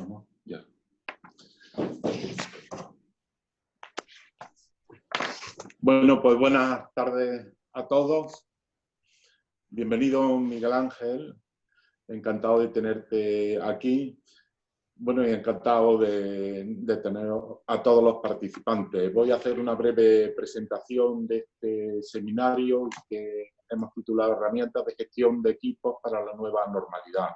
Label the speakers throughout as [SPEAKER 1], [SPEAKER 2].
[SPEAKER 1] Empezamos ya. Bueno, pues buenas tardes a todos. Bienvenido, Miguel Ángel. Encantado de tenerte aquí. Bueno, y encantado de tener a todos los participantes. Voy a hacer una breve presentación de este seminario que hemos titulado Herramientas de gestión de equipos para la nueva normalidad.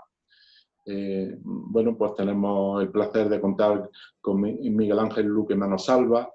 [SPEAKER 1] Bueno, pues tenemos el placer de contar con Miguel Ángel Luque Manosalva,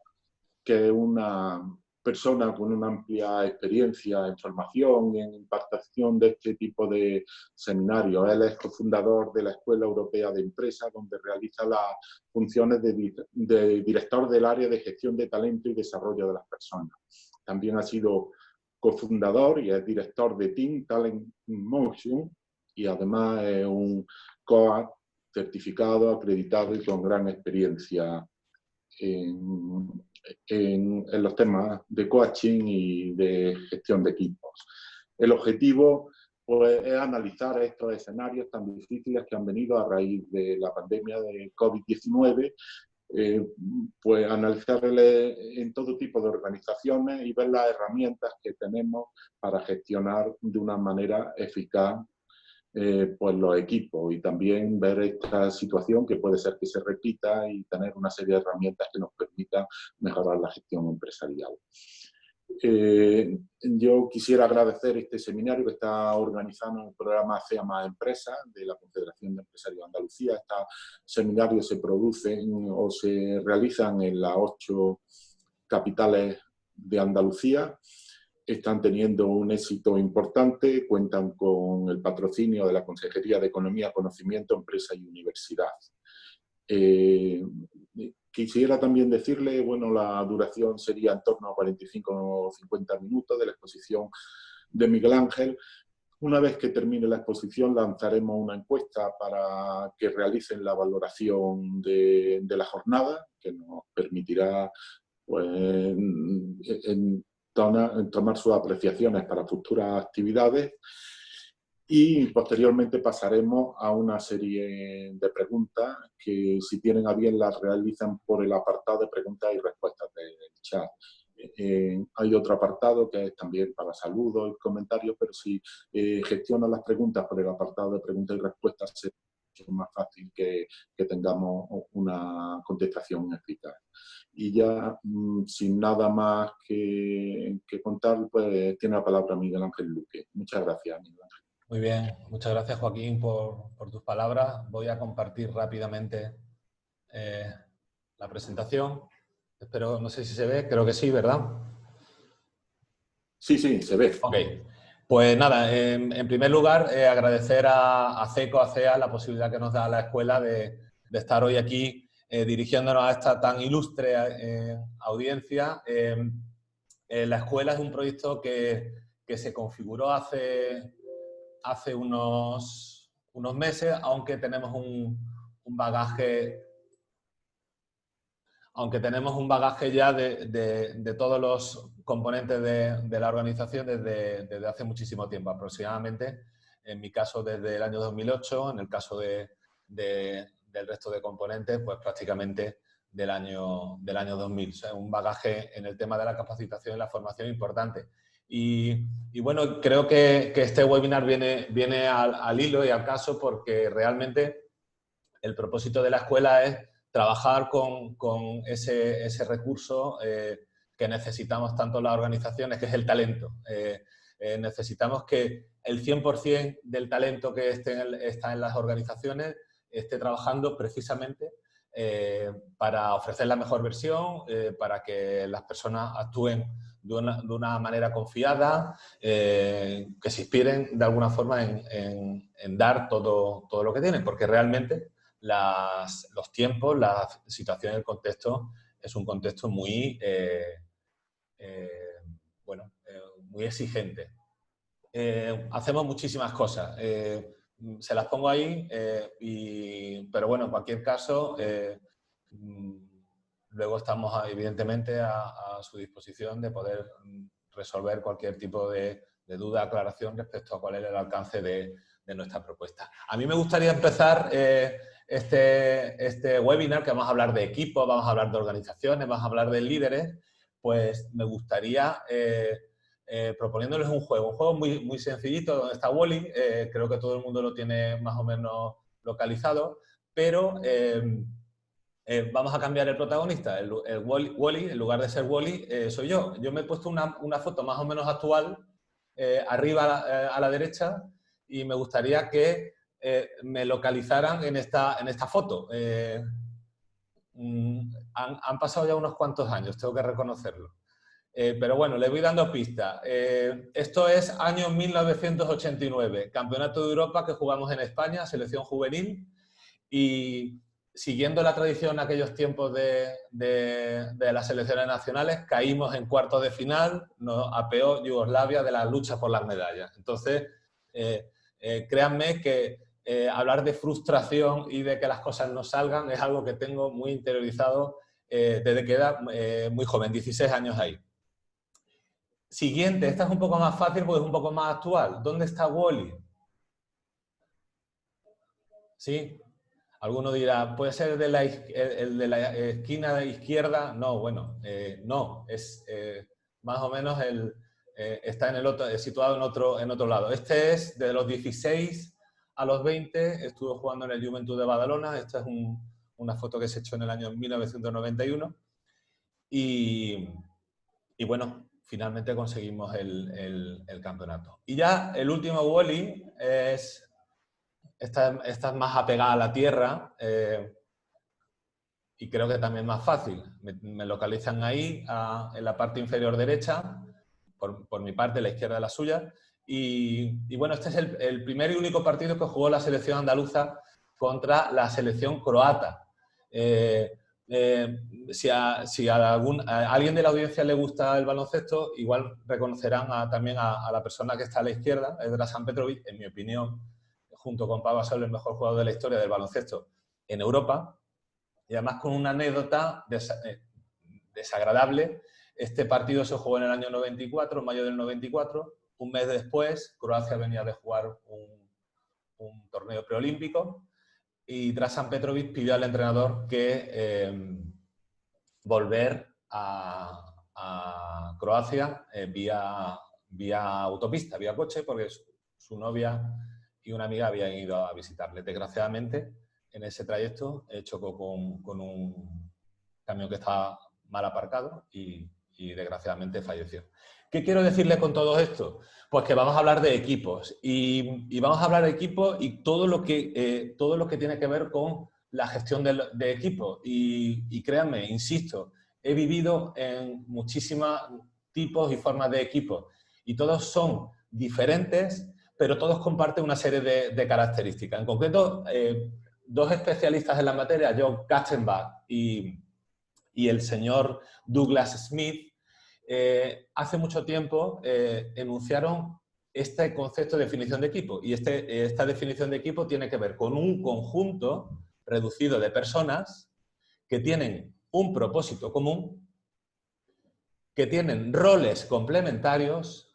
[SPEAKER 1] que es una persona con una amplia experiencia en formación y en impartición de este tipo de seminarios. Él es cofundador de la Escuela Europea de Empresas, donde realiza las funciones de director del área de gestión de talento y desarrollo de las personas. También ha sido cofundador y es director de Team Talent in Motion, y además es un coach certificado, acreditado y con gran experiencia en los temas de coaching y de gestión de equipos. El objetivo, pues, es analizar estos escenarios tan difíciles que han venido a raíz de la pandemia de COVID-19, pues analizarle en todo tipo de organizaciones y ver las herramientas que tenemos para gestionar de una manera eficaz pues los equipos, y también ver esta situación que puede ser que se repita y tener una serie de herramientas que nos permitan mejorar la gestión empresarial. Yo quisiera agradecer este seminario que está organizando el programa CEA Más Empresas de la Confederación de Empresarios de Andalucía. Estos seminarios se producen o se realizan en las 8 capitales de Andalucía. Están teniendo un éxito importante, cuentan con el patrocinio de la Consejería de Economía, Conocimiento, Empresa y Universidad. Quisiera también decirle, bueno, la duración sería en torno a 45 o 50 minutos de la exposición de Miguel Ángel. Una vez que termine la exposición, lanzaremos una encuesta para que realicen la valoración de la jornada, que nos permitirá, pues, tomar sus apreciaciones para futuras actividades, y posteriormente pasaremos a una serie de preguntas que, si tienen a bien, las realizan por el apartado de preguntas y respuestas del chat. Hay otro apartado que es también para saludos y comentarios, pero si gestionan las preguntas por el apartado de preguntas y respuestas, será mucho más fácil que tengamos una contestación eficaz. Y ya, sin nada más que contar, pues tiene la palabra Miguel Ángel Luque. Muchas gracias, Miguel Ángel.
[SPEAKER 2] Muy bien, muchas gracias, Joaquín, por tus palabras. Voy a compartir rápidamente la presentación. Espero, no sé si se ve, creo que sí, ¿verdad?
[SPEAKER 1] Sí, sí, se ve.
[SPEAKER 2] Ok. Pues nada, en primer lugar, agradecer a CECO, a CEA, la posibilidad que nos da la escuela de estar hoy aquí dirigiéndonos a esta tan ilustre audiencia. La escuela es un proyecto que se configuró hace unos meses, aunque tenemos un bagaje ya de todos los componentes de la organización desde hace muchísimo tiempo, aproximadamente, en mi caso desde el año 2008, en el caso del resto de componentes, pues prácticamente del año 2000. O sea, un bagaje en el tema de la capacitación y la formación importante. Y bueno, creo que este webinar viene al hilo y al caso, porque realmente el propósito de la escuela es trabajar con ese recurso que necesitamos tanto las organizaciones, que es el talento. Necesitamos que el 100% del talento que está en las organizaciones esté trabajando precisamente para ofrecer la mejor versión, para que las personas actúen de una manera confiada, que se inspiren de alguna forma en dar todo lo que tienen, porque realmente los tiempos, la situación, el contexto es un contexto muy, muy exigente. Hacemos muchísimas cosas. Se las pongo ahí, pero bueno, en cualquier caso, luego estamos evidentemente a su disposición de poder resolver cualquier tipo de duda, aclaración respecto a cuál es el alcance de nuestra propuesta. A mí me gustaría empezar este webinar, que vamos a hablar de equipos, vamos a hablar de organizaciones, vamos a hablar de líderes, pues me gustaría proponiéndoles un juego muy, muy sencillito, donde está Wall-E, creo que todo el mundo lo tiene más o menos localizado, pero vamos a cambiar el protagonista. El Wall-E, en lugar de ser Wall-E, soy yo. Yo me he puesto una foto más o menos actual, arriba a la derecha, y me gustaría que me localizaran en esta foto. Han pasado ya unos cuantos años, tengo que reconocerlo. Pero bueno, les voy dando pistas. Esto es año 1989, Campeonato de Europa que jugamos en España, selección juvenil, y siguiendo la tradición en aquellos tiempos de las selecciones nacionales, caímos en cuartos de final, nos apeó Yugoslavia de la lucha por las medallas. Entonces, créanme que hablar de frustración y de que las cosas no salgan es algo que tengo muy interiorizado desde que era muy joven, 16 años ahí. Siguiente, esta es un poco más fácil porque es un poco más actual. ¿Dónde está Wall-E? ¿Sí? Alguno dirá, ¿puede ser el de la esquina de izquierda? No, bueno, no. Es más o menos está en el otro, situado en otro lado. Este es de los 16 a los 20, estuve jugando en el Juventud de Badalona. Esta es una foto que se echó en el año 1991. Y bueno, finalmente conseguimos el campeonato. Y ya el último Wall-E es... Esta es más apegada a la tierra y creo que también más fácil. Me localizan ahí, en la parte inferior derecha, por mi parte, la izquierda la suya. Y bueno, este es el primer y único partido que jugó la selección andaluza contra la selección croata. Si a alguien de la audiencia le gusta el baloncesto, igual reconocerán también a la persona que está a la izquierda, es Dražan Petrović, en mi opinión, junto con Pau Gasol, el mejor jugador de la historia del baloncesto en Europa, y además con una anécdota desagradable. Este partido se jugó en el año 94, en mayo del 94, un mes después Croacia venía de jugar un torneo preolímpico y Dražan Petrović pidió al entrenador que volver a Croacia vía autopista, vía coche, porque su novia y una amiga habían ido a visitarle. Desgraciadamente, en ese trayecto chocó con un camión que estaba mal aparcado y desgraciadamente falleció. ¿Qué quiero decirle con todo esto? Pues que vamos a hablar de equipos y vamos a hablar de equipos y todo lo que tiene que ver con la gestión de equipos. Y créanme, insisto, he vivido en muchísimos tipos y formas de equipos y todos son diferentes, pero todos comparten una serie de características. En concreto, dos especialistas en la materia, John Katzenbach y el señor Douglas Smith, hace mucho tiempo enunciaron este concepto de definición de equipo. Y esta definición de equipo tiene que ver con un conjunto reducido de personas que tienen un propósito común, que tienen roles complementarios,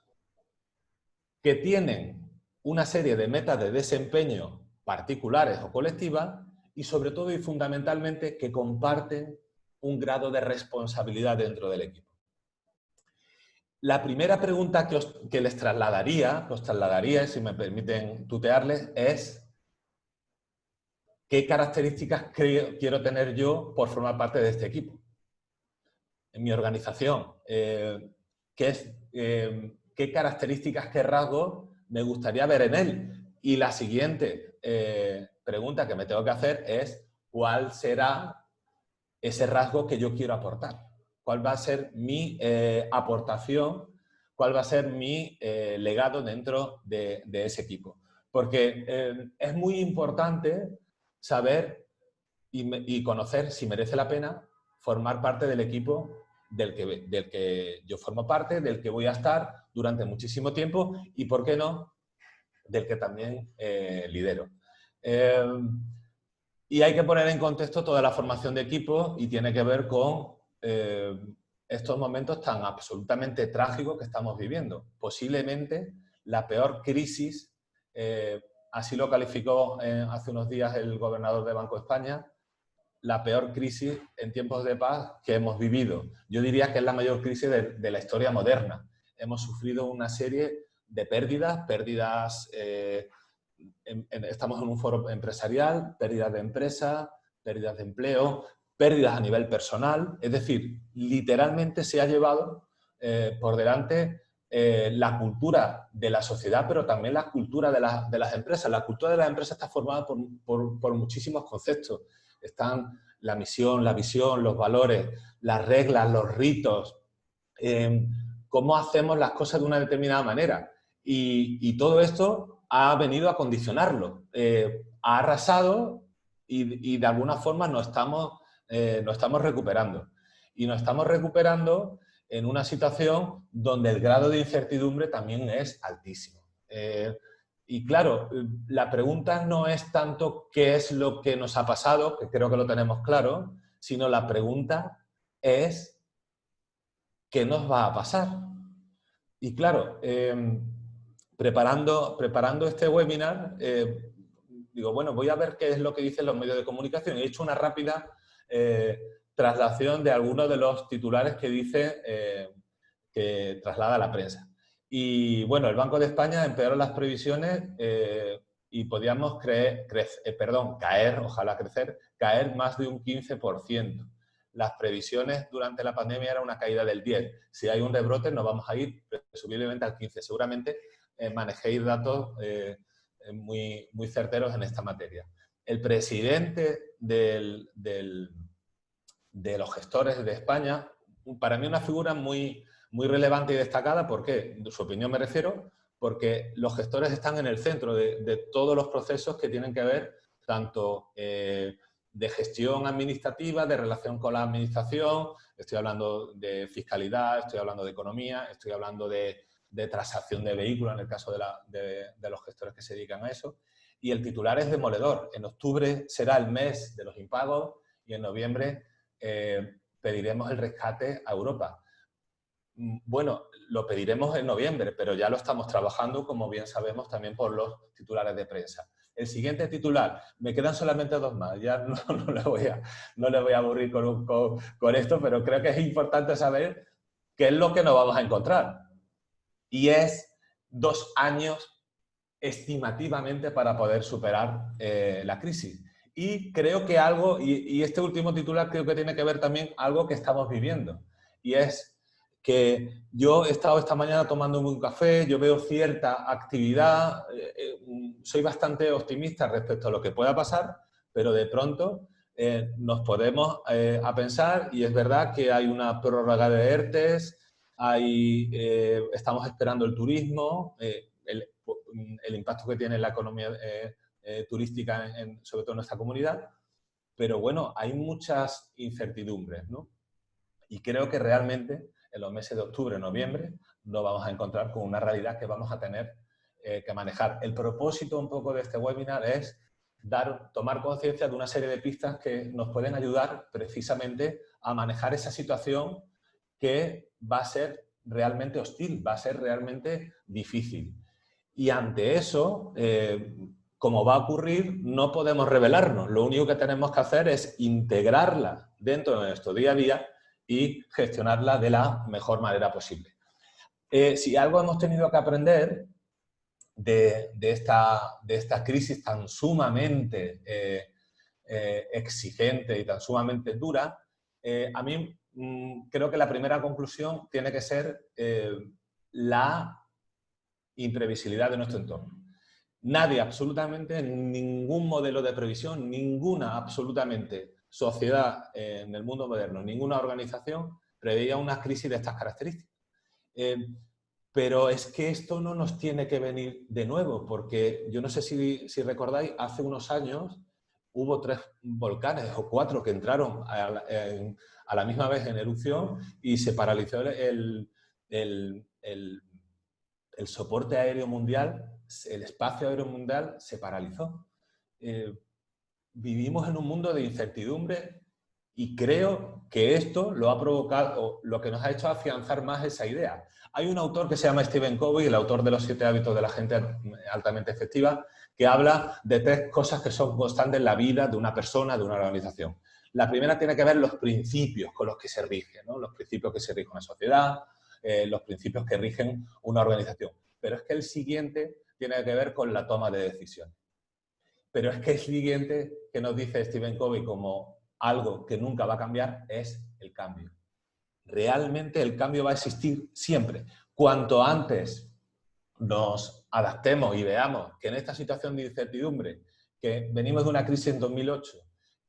[SPEAKER 2] que tienen una serie de metas de desempeño particulares o colectivas y sobre todo y fundamentalmente que comparten un grado de responsabilidad dentro del equipo. La primera pregunta que os trasladaría, si me permiten tutearles, es ¿qué características quiero tener yo por formar parte de este equipo? En mi organización, ¿qué características, qué rasgos me gustaría ver en él? Y la siguiente pregunta que me tengo que hacer es ¿cuál será ese rasgo que yo quiero aportar? ¿Cuál va a ser mi aportación? ¿Cuál va a ser mi legado dentro de ese equipo? Porque es muy importante saber y conocer si merece la pena formar parte del equipo del que yo formo parte, del que voy a estar durante muchísimo tiempo y, ¿por qué no?, del que también lidero. Y hay que poner en contexto toda la formación de equipos y tiene que ver con estos momentos tan absolutamente trágicos que estamos viviendo. Posiblemente la peor crisis así lo calificó hace unos días el gobernador de Banco de España, la peor crisis en tiempos de paz que hemos vivido. Yo diría que es la mayor crisis de la historia moderna. Hemos sufrido una serie de pérdidas, estamos en un foro empresarial, pérdidas de empresas, pérdidas de empleo, pérdidas a nivel personal. Es decir, literalmente se ha llevado por delante la cultura de la sociedad, pero también la cultura de las empresas. La cultura de las empresas está formada por muchísimos conceptos. Están la misión, la visión, los valores, las reglas, los ritos, cómo hacemos las cosas de una determinada manera. Y todo esto ha venido a condicionarlo. Ha arrasado y de alguna forma nos estamos recuperando. Y nos estamos recuperando en una situación donde el grado de incertidumbre también es altísimo. Y claro, la pregunta no es tanto qué es lo que nos ha pasado, que creo que lo tenemos claro, sino la pregunta es qué nos va a pasar. Y claro, preparando este webinar, digo, bueno, voy a ver qué es lo que dicen los medios de comunicación. He hecho una rápida traslación de algunos de los titulares que dice que traslada la prensa. Y bueno, el Banco de España empeoró las previsiones y podíamos caer más de un 15%. Las previsiones durante la pandemia era una caída del 10%. Si hay un rebrote nos vamos a ir presumiblemente al 15%. Seguramente manejéis datos muy certeros en esta materia. El presidente de los gestores de España, para mí una figura muy relevante y destacada. ¿Por qué? De su opinión me refiero, porque los gestores están en el centro de todos los procesos que tienen que ver tanto de gestión administrativa, de relación con la administración, estoy hablando de fiscalidad, estoy hablando de economía, estoy hablando de transacción de vehículos en el caso de los gestores que se dedican a eso. Y el titular es demoledor. En octubre será el mes de los impagos y en noviembre pediremos el rescate a Europa. Bueno, lo pediremos en noviembre, pero ya lo estamos trabajando, como bien sabemos, también por los titulares de prensa. El siguiente titular, me quedan solamente dos más, ya no le voy a aburrir con esto, pero creo que es importante saber qué es lo que nos vamos a encontrar. Y es 2 años estimativamente para poder superar la crisis. Y creo que algo, y este último titular creo que tiene que ver también algo que estamos viviendo, y es que yo he estado esta mañana tomándome un café, yo veo cierta actividad, soy bastante optimista respecto a lo que pueda pasar, pero de pronto nos podemos a pensar, y es verdad que hay una prórroga de ERTES, estamos esperando el turismo, el impacto que tiene la economía turística, sobre todo en nuestra comunidad, pero bueno, hay muchas incertidumbres, ¿no? Y creo que realmente en los meses de octubre, noviembre, nos vamos a encontrar con una realidad que vamos a tener que manejar. El propósito un poco de este webinar es tomar conciencia de una serie de pistas que nos pueden ayudar precisamente a manejar esa situación que va a ser realmente hostil, va a ser realmente difícil. Y ante eso, como va a ocurrir, no podemos rebelarnos. Lo único que tenemos que hacer es integrarla dentro de nuestro día a día y gestionarla de la mejor manera posible. Si algo hemos tenido que aprender de esta crisis tan sumamente exigente y tan sumamente dura, a mí creo que la primera conclusión tiene que ser la imprevisibilidad de nuestro entorno. Nadie, absolutamente, ningún modelo de previsión, ninguna absolutamente sociedad en el mundo moderno, ninguna organización preveía una crisis de estas características. Pero es que esto no nos tiene que venir de nuevo, porque yo no sé si recordáis, hace unos años hubo 3 volcanes o 4 que entraron a la misma vez en erupción y se paralizó el soporte aéreo mundial, el espacio aéreo mundial se paralizó. Vivimos en un mundo de incertidumbre Y creo que esto lo ha provocado, lo que nos ha hecho afianzar más esa idea. Hay un autor que se llama Stephen Covey, el autor de los 7 hábitos de la gente altamente efectiva, que habla de 3 cosas que son constantes en la vida de una persona, de una organización. La primera tiene que ver los principios con los que se rige, ¿no? Los principios que se rige una sociedad, los principios que rigen una organización. Pero es que el siguiente tiene que ver con la toma de decisiones. Pero es que el siguiente que nos dice Stephen Covey como algo que nunca va a cambiar es el cambio. Realmente el cambio va a existir siempre. Cuanto antes nos adaptemos y veamos que en esta situación de incertidumbre, que venimos de una crisis en 2008,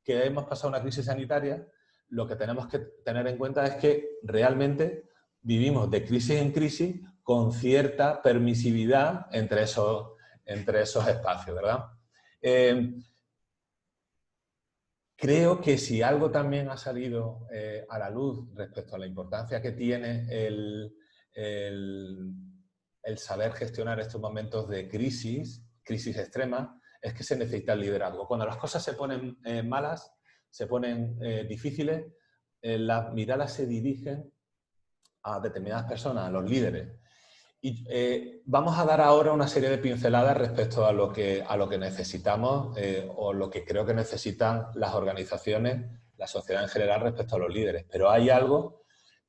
[SPEAKER 2] que hemos pasado una crisis sanitaria, lo que tenemos que tener en cuenta es que realmente vivimos de crisis en crisis con cierta permisividad entre esos espacios, ¿verdad? Creo que si algo también ha salido a la luz respecto a la importancia que tiene el saber gestionar estos momentos de crisis extrema, es que se necesita el liderazgo. Cuando las cosas se ponen malas, se ponen difíciles, las miradas se dirigen a determinadas personas, a los líderes. Y vamos a dar ahora una serie de pinceladas respecto a lo que necesitamos o lo que creo que necesitan las organizaciones, la sociedad en general respecto a los líderes. Pero hay algo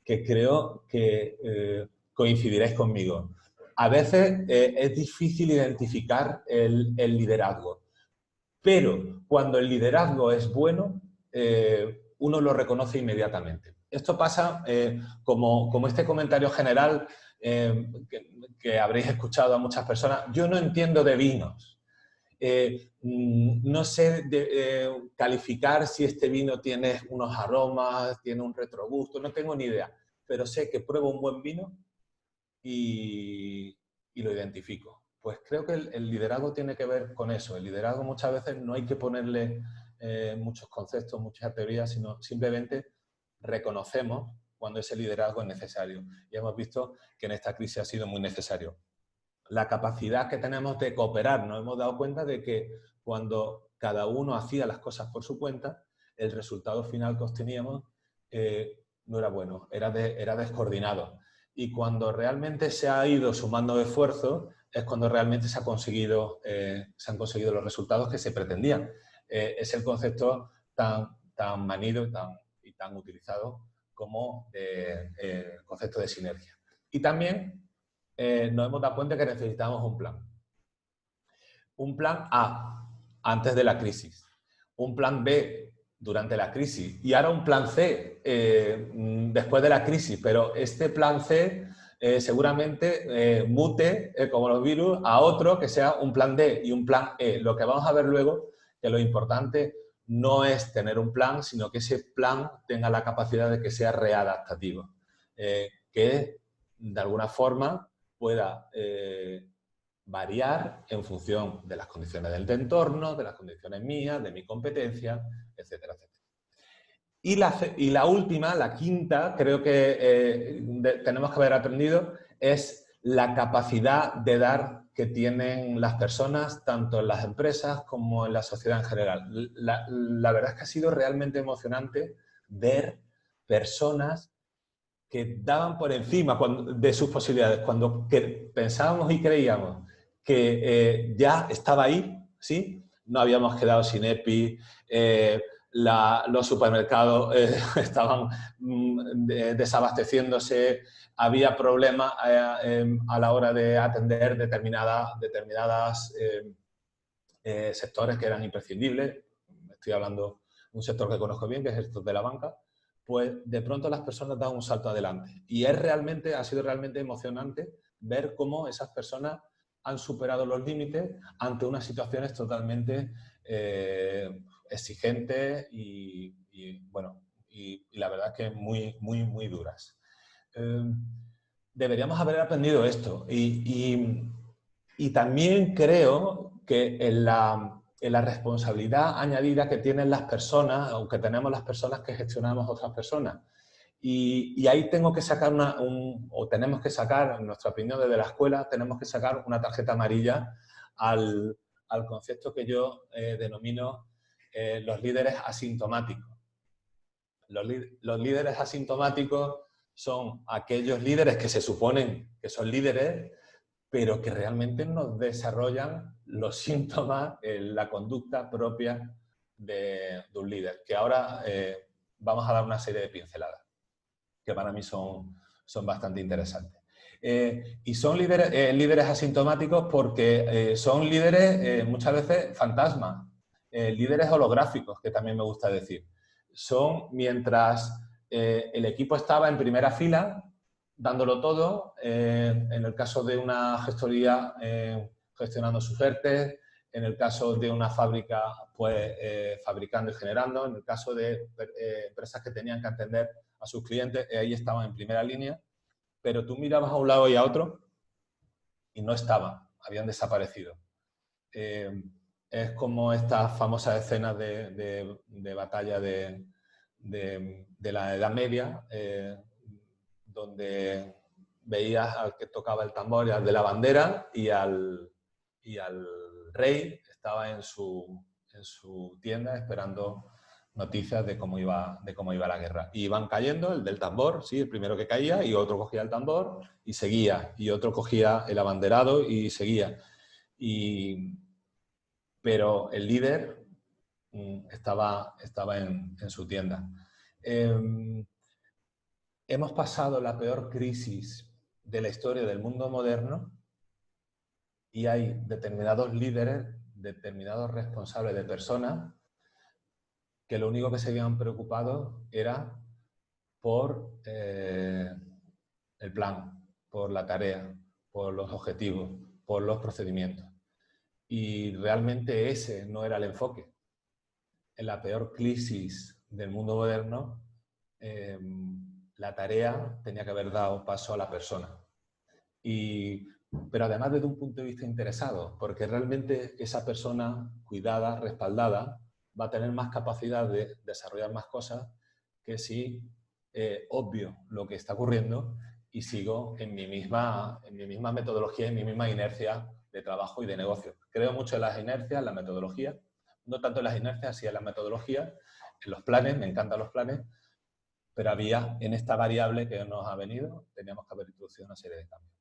[SPEAKER 2] que creo que coincidiréis conmigo. A veces es difícil identificar el liderazgo, pero cuando el liderazgo es bueno, uno lo reconoce inmediatamente. Esto pasa como este comentario general que habréis escuchado a muchas personas. Yo no entiendo de vinos. No sé calificar si este vino tiene unos aromas, tiene un retrogusto, no tengo ni idea. Pero sé que pruebo un buen vino y lo identifico. Pues creo que el liderazgo tiene que ver con eso. El liderazgo muchas veces no hay que ponerle muchos conceptos, muchas teorías, sino simplemente reconocemos cuando ese liderazgo es necesario. Y hemos visto que en esta crisis ha sido muy necesario. La capacidad que tenemos de cooperar, nos hemos dado cuenta de que cuando cada uno hacía las cosas por su cuenta, el resultado final que obteníamos no era bueno, era descoordinado. Y cuando realmente se ha ido sumando esfuerzos, es cuando realmente se han conseguido los resultados que se pretendían. Es el concepto tan manido y tan utilizado como el concepto de sinergia. Y también nos hemos dado cuenta que necesitamos un plan. Un plan A, antes de la crisis. Un plan B, durante la crisis. Y ahora un plan C, después de la crisis. Pero este plan C seguramente mute, como los virus, a otro que sea un plan D y un plan E. Lo que vamos a ver luego, que lo importante no es tener un plan, sino que ese plan tenga la capacidad de que sea readaptativo. Que de alguna forma pueda variar en función de las condiciones del entorno, de las condiciones mías, de mi competencia, etcétera, etcétera. Y la última, la quinta, creo que tenemos que haber aprendido, es la capacidad de dar que tienen las personas, tanto en las empresas como en la sociedad en general. La verdad es que ha sido realmente emocionante ver personas que daban por encima de sus posibilidades, cuando pensábamos y creíamos que ya estaba ahí, ¿sí? No habíamos quedado sin EPI, los supermercados estaban desabasteciéndose, había problemas a la hora de atender determinadas sectores que eran imprescindibles. Estoy hablando de un sector que conozco bien, que es el sector de la banca. Pues de pronto las personas dan un salto adelante. Y ha sido realmente emocionante ver cómo esas personas han superado los límites ante unas situaciones totalmente exigentes y la verdad que muy duras. Deberíamos haber aprendido esto y también creo que en la responsabilidad añadida que tienen las personas, o que tenemos las personas que gestionamos otras personas. Y ahí tengo que sacar tenemos que sacar, en nuestra opinión desde la escuela, tenemos que sacar una tarjeta amarilla al concepto que yo denomino los líderes asintomáticos. Los líderes asintomáticos son aquellos líderes que se suponen que son líderes, pero que realmente no desarrollan los síntomas, la conducta propia de un líder. Que ahora vamos a dar una serie de pinceladas, que para mí son bastante interesantes. Y son líderes asintomáticos porque son líderes muchas veces fantasmas, líderes holográficos, que también me gusta decir. Son mientras el equipo estaba en primera fila, dándolo todo, en el caso de una gestoría gestionando sus ERTE, en el caso de una fábrica pues fabricando y generando, en el caso de empresas que tenían que atender a sus clientes, ahí estaban en primera línea, pero tú mirabas a un lado y a otro y no estaban, habían desaparecido. Es como estas famosas escenas de batalla de la Edad Media, donde veías al que tocaba el tambor y al de la bandera y al rey estaba en su tienda esperando noticias de cómo iba la guerra. Y iban cayendo, el del tambor, sí, el primero que caía, y otro cogía el tambor y seguía, y otro cogía el abanderado y seguía. Pero el líder estaba en su tienda. Hemos pasado la peor crisis de la historia del mundo moderno y hay determinados líderes, determinados responsables de personas que lo único que se habían preocupado era por el plan, por la tarea, por los objetivos, por los procedimientos. Y realmente ese no era el enfoque. En la peor crisis del mundo moderno, la tarea tenía que haber dado paso a la persona. Pero además desde un punto de vista interesado, porque realmente esa persona cuidada, respaldada, va a tener más capacidad de desarrollar más cosas que si obvio lo que está ocurriendo y sigo en mi misma metodología, en mi misma inercia de trabajo y de negocio. Creo mucho en las inercias, en la metodología, no tanto en las inercias, sino en la metodología, en los planes, me encantan los planes, pero había en esta variable que nos ha venido, teníamos que haber introducido una serie de cambios.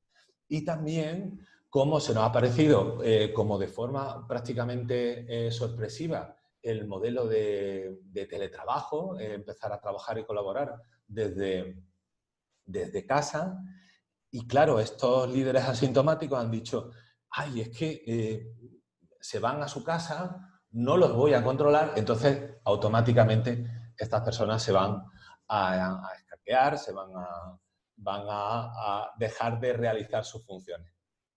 [SPEAKER 2] Y también cómo se nos ha parecido, como de forma prácticamente sorpresiva, el modelo de teletrabajo, empezar a trabajar y colaborar desde casa. Y claro, estos líderes asintomáticos han dicho, ay, es que se van a su casa, no los voy a controlar, entonces automáticamente estas personas se van a escaquear, van a dejar de realizar sus funciones.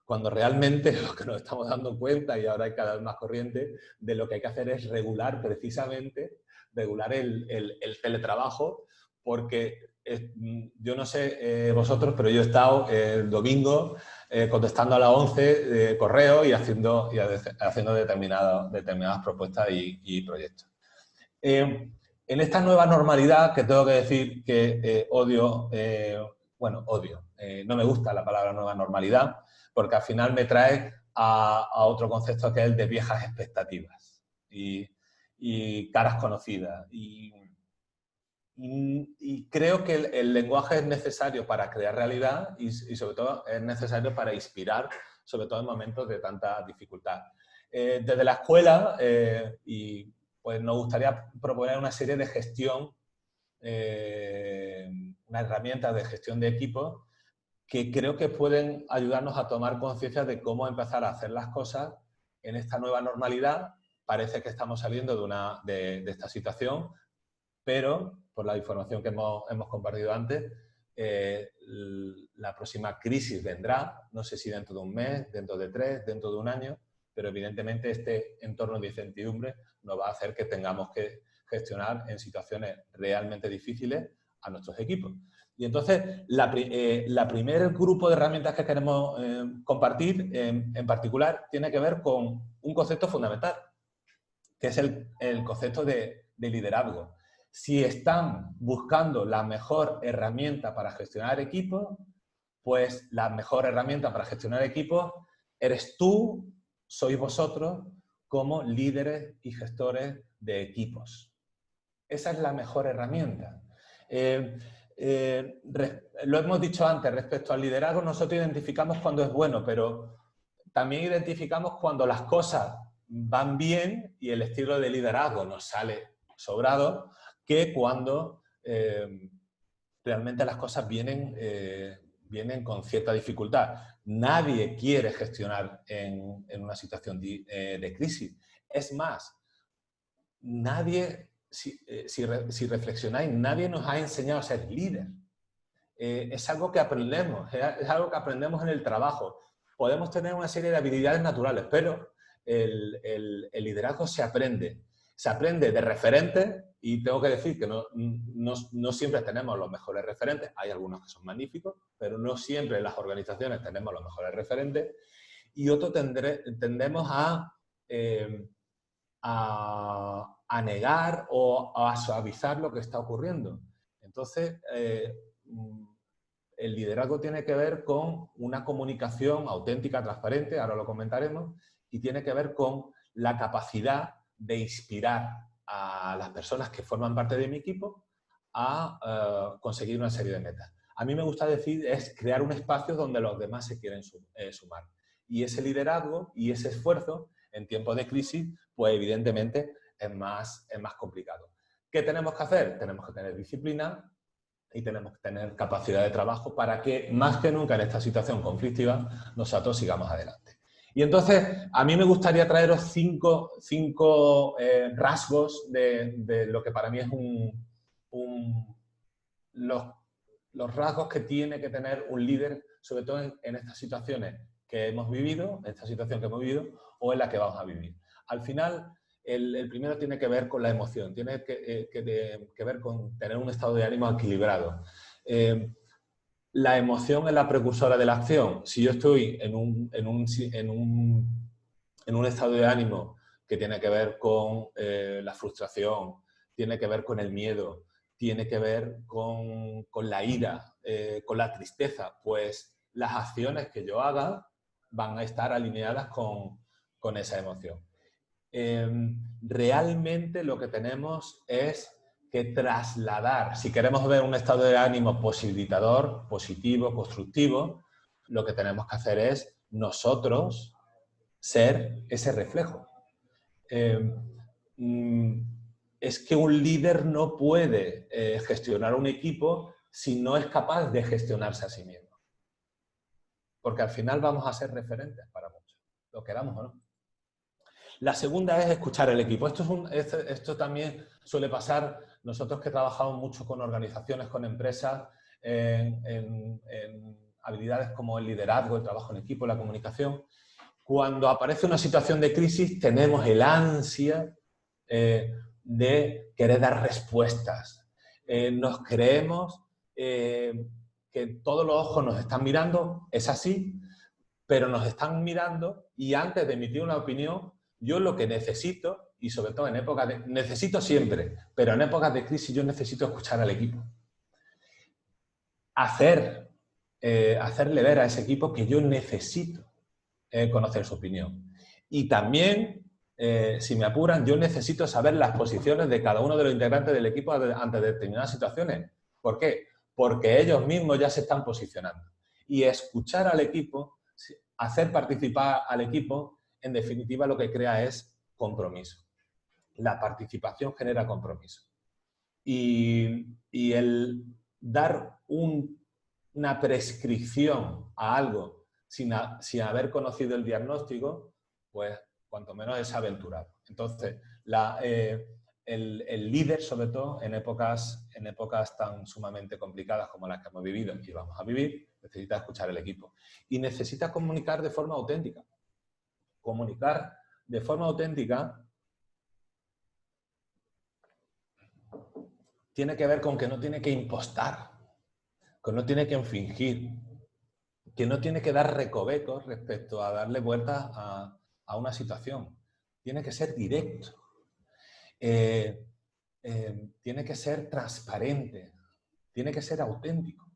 [SPEAKER 2] Cuando realmente lo que nos estamos dando cuenta, y ahora hay cada vez más corriente, de lo que hay que hacer es regular precisamente, regular el teletrabajo, porque yo no sé vosotros, pero yo he estado el domingo contestando a las 11 de correo y haciendo determinadas propuestas y proyectos. En esta nueva normalidad, que tengo que decir que odio, no me gusta la palabra nueva normalidad, porque al final me trae a otro concepto que es el de viejas expectativas y caras conocidas. Y creo que el lenguaje es necesario para crear realidad y sobre todo es necesario para inspirar, sobre todo en momentos de tanta dificultad. Desde la escuela, pues nos gustaría proponer una serie de gestión, unas herramientas de gestión de equipos que creo que pueden ayudarnos a tomar conciencia de cómo empezar a hacer las cosas en esta nueva normalidad. Parece que estamos saliendo de esta situación, pero por la información que hemos compartido antes, la próxima crisis vendrá, no sé si dentro de un mes, dentro de 3, dentro de un año, pero evidentemente este entorno de incertidumbre nos va a hacer que tengamos que gestionar en situaciones realmente difíciles a nuestros equipos. Y entonces, la primer grupo de herramientas que queremos compartir, en particular, tiene que ver con un concepto fundamental, que es el concepto de liderazgo. Si están buscando la mejor herramienta para gestionar equipos, pues la mejor herramienta para gestionar equipos eres tú, sois vosotros, como líderes y gestores de equipos. Esa es la mejor herramienta. Lo hemos dicho antes, respecto al liderazgo, nosotros identificamos cuando es bueno, pero también identificamos cuando las cosas van bien y el estilo de liderazgo nos sale sobrado, que cuando realmente las cosas vienen con cierta dificultad. Nadie quiere gestionar en una situación de crisis. Es más, nadie, si reflexionáis, nadie nos ha enseñado a ser líder. Es algo que aprendemos, es algo que aprendemos en el trabajo. Podemos tener una serie de habilidades naturales, pero el liderazgo se aprende. Se aprende de referentes, y tengo que decir que no siempre tenemos los mejores referentes. Hay algunos que son magníficos, pero no siempre en las organizaciones tenemos los mejores referentes. Y otros tendemos a negar o a suavizar lo que está ocurriendo. Entonces, el liderazgo tiene que ver con una comunicación auténtica, transparente, ahora lo comentaremos, y tiene que ver con la capacidad de inspirar a las personas que forman parte de mi equipo a conseguir una serie de metas. A mí me gusta decir, es crear un espacio donde los demás se quieren sumar. Y ese liderazgo y ese esfuerzo en tiempos de crisis, pues evidentemente es más complicado. ¿Qué tenemos que hacer? Tenemos que tener disciplina y tenemos que tener capacidad de trabajo para que, más que nunca en esta situación conflictiva, nosotros sigamos adelante. Y entonces, a mí me gustaría traeros cinco rasgos de lo que para mí es los rasgos que tiene que tener un líder, sobre todo en estas situaciones que hemos vivido, esta situación que hemos vivido o en la que vamos a vivir. Al final, el primero tiene que ver con la emoción, tiene que ver con tener un estado de ánimo equilibrado. La emoción es la precursora de la acción. Si yo estoy en un estado de ánimo que tiene que ver con la frustración, tiene que ver con el miedo, tiene que ver con la ira, con la tristeza, pues las acciones que yo haga van a estar alineadas con esa emoción. Realmente lo que tenemos es que trasladar, si queremos ver un estado de ánimo posibilitador, positivo, constructivo, lo que tenemos que hacer es nosotros ser ese reflejo. Es que un líder no puede gestionar un equipo si no es capaz de gestionarse a sí mismo. Porque al final vamos a ser referentes para muchos, lo queramos o no. La segunda es escuchar al equipo. Esto también suele pasar. Nosotros que trabajamos mucho con organizaciones, con empresas, en habilidades como el liderazgo, el trabajo en equipo, la comunicación, cuando aparece una situación de crisis tenemos el ansia de querer dar respuestas. Nos creemos que todos los ojos nos están mirando, es así, pero nos están mirando y antes de emitir una opinión, yo lo que necesito, y sobre todo en épocas de... Necesito siempre, pero en épocas de crisis yo necesito escuchar al equipo. Hacerle ver a ese equipo que yo necesito conocer su opinión. Y también, si me apuran, yo necesito saber las posiciones de cada uno de los integrantes del equipo ante determinadas situaciones. ¿Por qué? Porque ellos mismos ya se están posicionando. Y escuchar al equipo, hacer participar al equipo, en definitiva lo que crea es compromiso. La participación genera compromiso. Y el dar una prescripción a algo sin haber conocido el diagnóstico, pues cuanto menos es aventurado. Entonces, el líder, sobre todo en épocas tan sumamente complicadas como las que hemos vivido y vamos a vivir, necesita escuchar al equipo. Y necesita comunicar de forma auténtica. Comunicar de forma auténtica tiene que ver con que no tiene que impostar, que no tiene que fingir, que no tiene que dar recovecos respecto a darle vueltas a una situación. Tiene que ser directo. Tiene que ser transparente. Tiene que ser auténtico.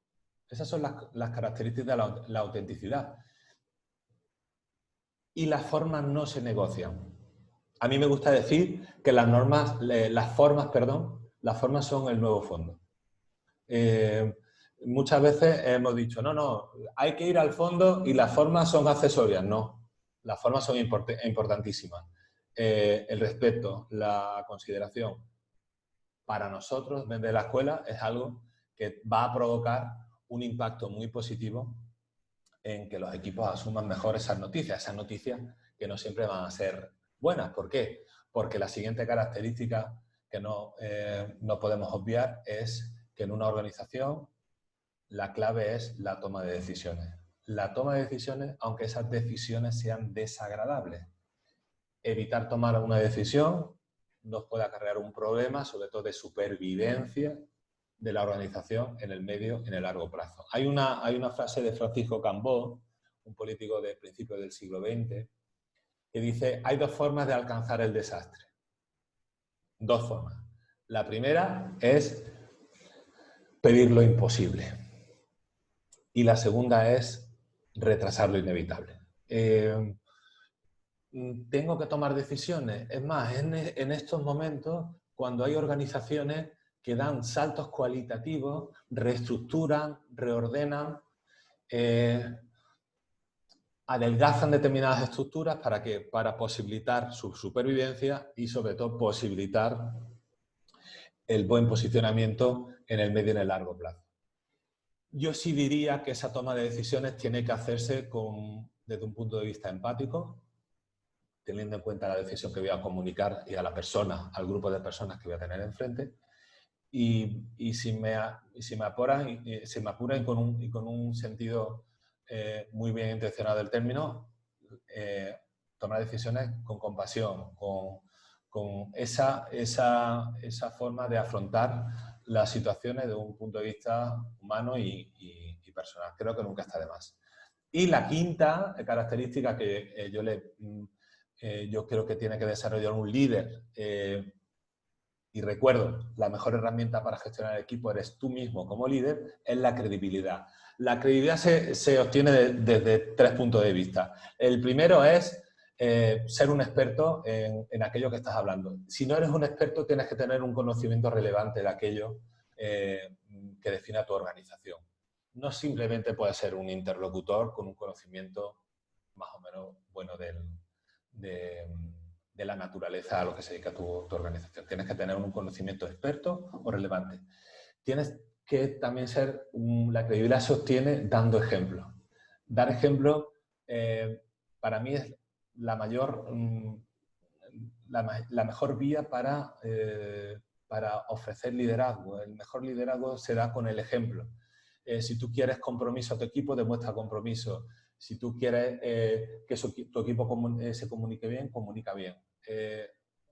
[SPEAKER 2] Esas son las características de la autenticidad. Y las formas no se negocian. A mí me gusta decir que las formas las formas son el nuevo fondo. Muchas veces hemos dicho, no, hay que ir al fondo y las formas son accesorias. No, las formas son importantísimas. El respeto, la consideración, para nosotros desde la escuela es algo que va a provocar un impacto muy positivo en que los equipos asuman mejor esas noticias que no siempre van a ser buenas. ¿Por qué? Porque la siguiente característica que no podemos obviar es que en una organización la clave es la toma de decisiones. La toma de decisiones, aunque esas decisiones sean desagradables. Evitar tomar una decisión nos puede acarrear un problema, sobre todo de supervivencia de la organización en el medio y en el largo plazo. Hay una frase de Francisco Cambó, un político de principios del siglo XX, que dice: hay dos formas de alcanzar el desastre. Dos formas. La primera es pedir lo imposible. Y la segunda es retrasar lo inevitable. Tengo que tomar decisiones. Es más, en estos momentos, cuando hay organizaciones que dan saltos cualitativos, reestructuran, reordenan, adelgazan determinadas estructuras para posibilitar su supervivencia y, sobre todo, posibilitar el buen posicionamiento en el medio y en el largo plazo. Yo sí diría que esa toma de decisiones tiene que hacerse desde un punto de vista empático, teniendo en cuenta la decisión que voy a comunicar y a la persona, al grupo de personas que voy a tener enfrente. Y si me apuran y con un sentido muy bien intencionado del término, tomar decisiones con compasión, con esa forma de afrontar las situaciones desde un punto de vista humano y personal. Creo que nunca está de más. Y la quinta característica que yo creo que tiene que desarrollar un líder, y recuerdo, la mejor herramienta para gestionar el equipo eres tú mismo como líder, es la credibilidad. La credibilidad se obtiene desde tres puntos de vista. El primero es ser un experto en aquello que estás hablando. Si no eres un experto, tienes que tener un conocimiento relevante de aquello que define tu organización. No simplemente puedes ser un interlocutor con un conocimiento más o menos bueno de la naturaleza a lo que se dedica tu organización. Tienes que tener un conocimiento experto o relevante. Tienes que también ser, la credibilidad se obtiene dando ejemplos. Dar ejemplo para mí es la mejor vía para ofrecer liderazgo. El mejor liderazgo se da con el ejemplo. Si tú quieres compromiso a tu equipo, demuestra compromiso. Si tú quieres que tu equipo se comunique bien, comunica bien.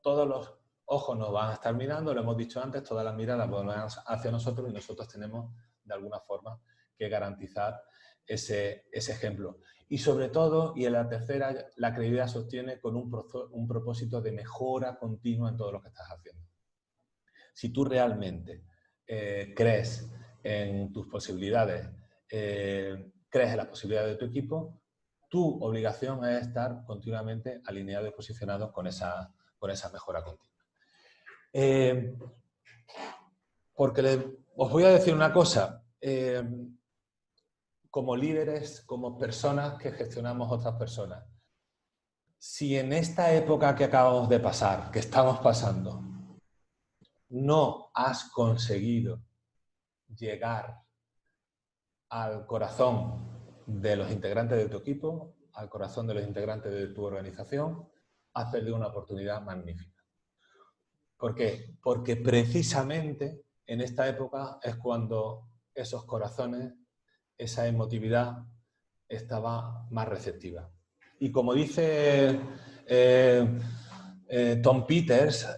[SPEAKER 2] Todos los ojos nos van a estar mirando, lo hemos dicho antes, todas las miradas van hacia nosotros y nosotros tenemos de alguna forma que garantizar ese ejemplo. Y sobre todo, y en la tercera, la credibilidad se obtiene con un propósito de mejora continua en todo lo que estás haciendo. Si tú realmente crees en tus posibilidades, crees en las posibilidades de tu equipo, tu obligación es estar continuamente alineado y posicionado con esa mejora continua. Porque os voy a decir una cosa, como líderes, como personas que gestionamos otras personas, si en esta época que acabamos de pasar, que estamos pasando, no has conseguido llegar al corazón de los integrantes de tu equipo, al corazón de los integrantes de tu organización, has perdido una oportunidad magnífica. ¿Por qué? Porque precisamente en esta época es cuando esos corazones, esa emotividad estaba más receptiva. Y como dice Tom Peters,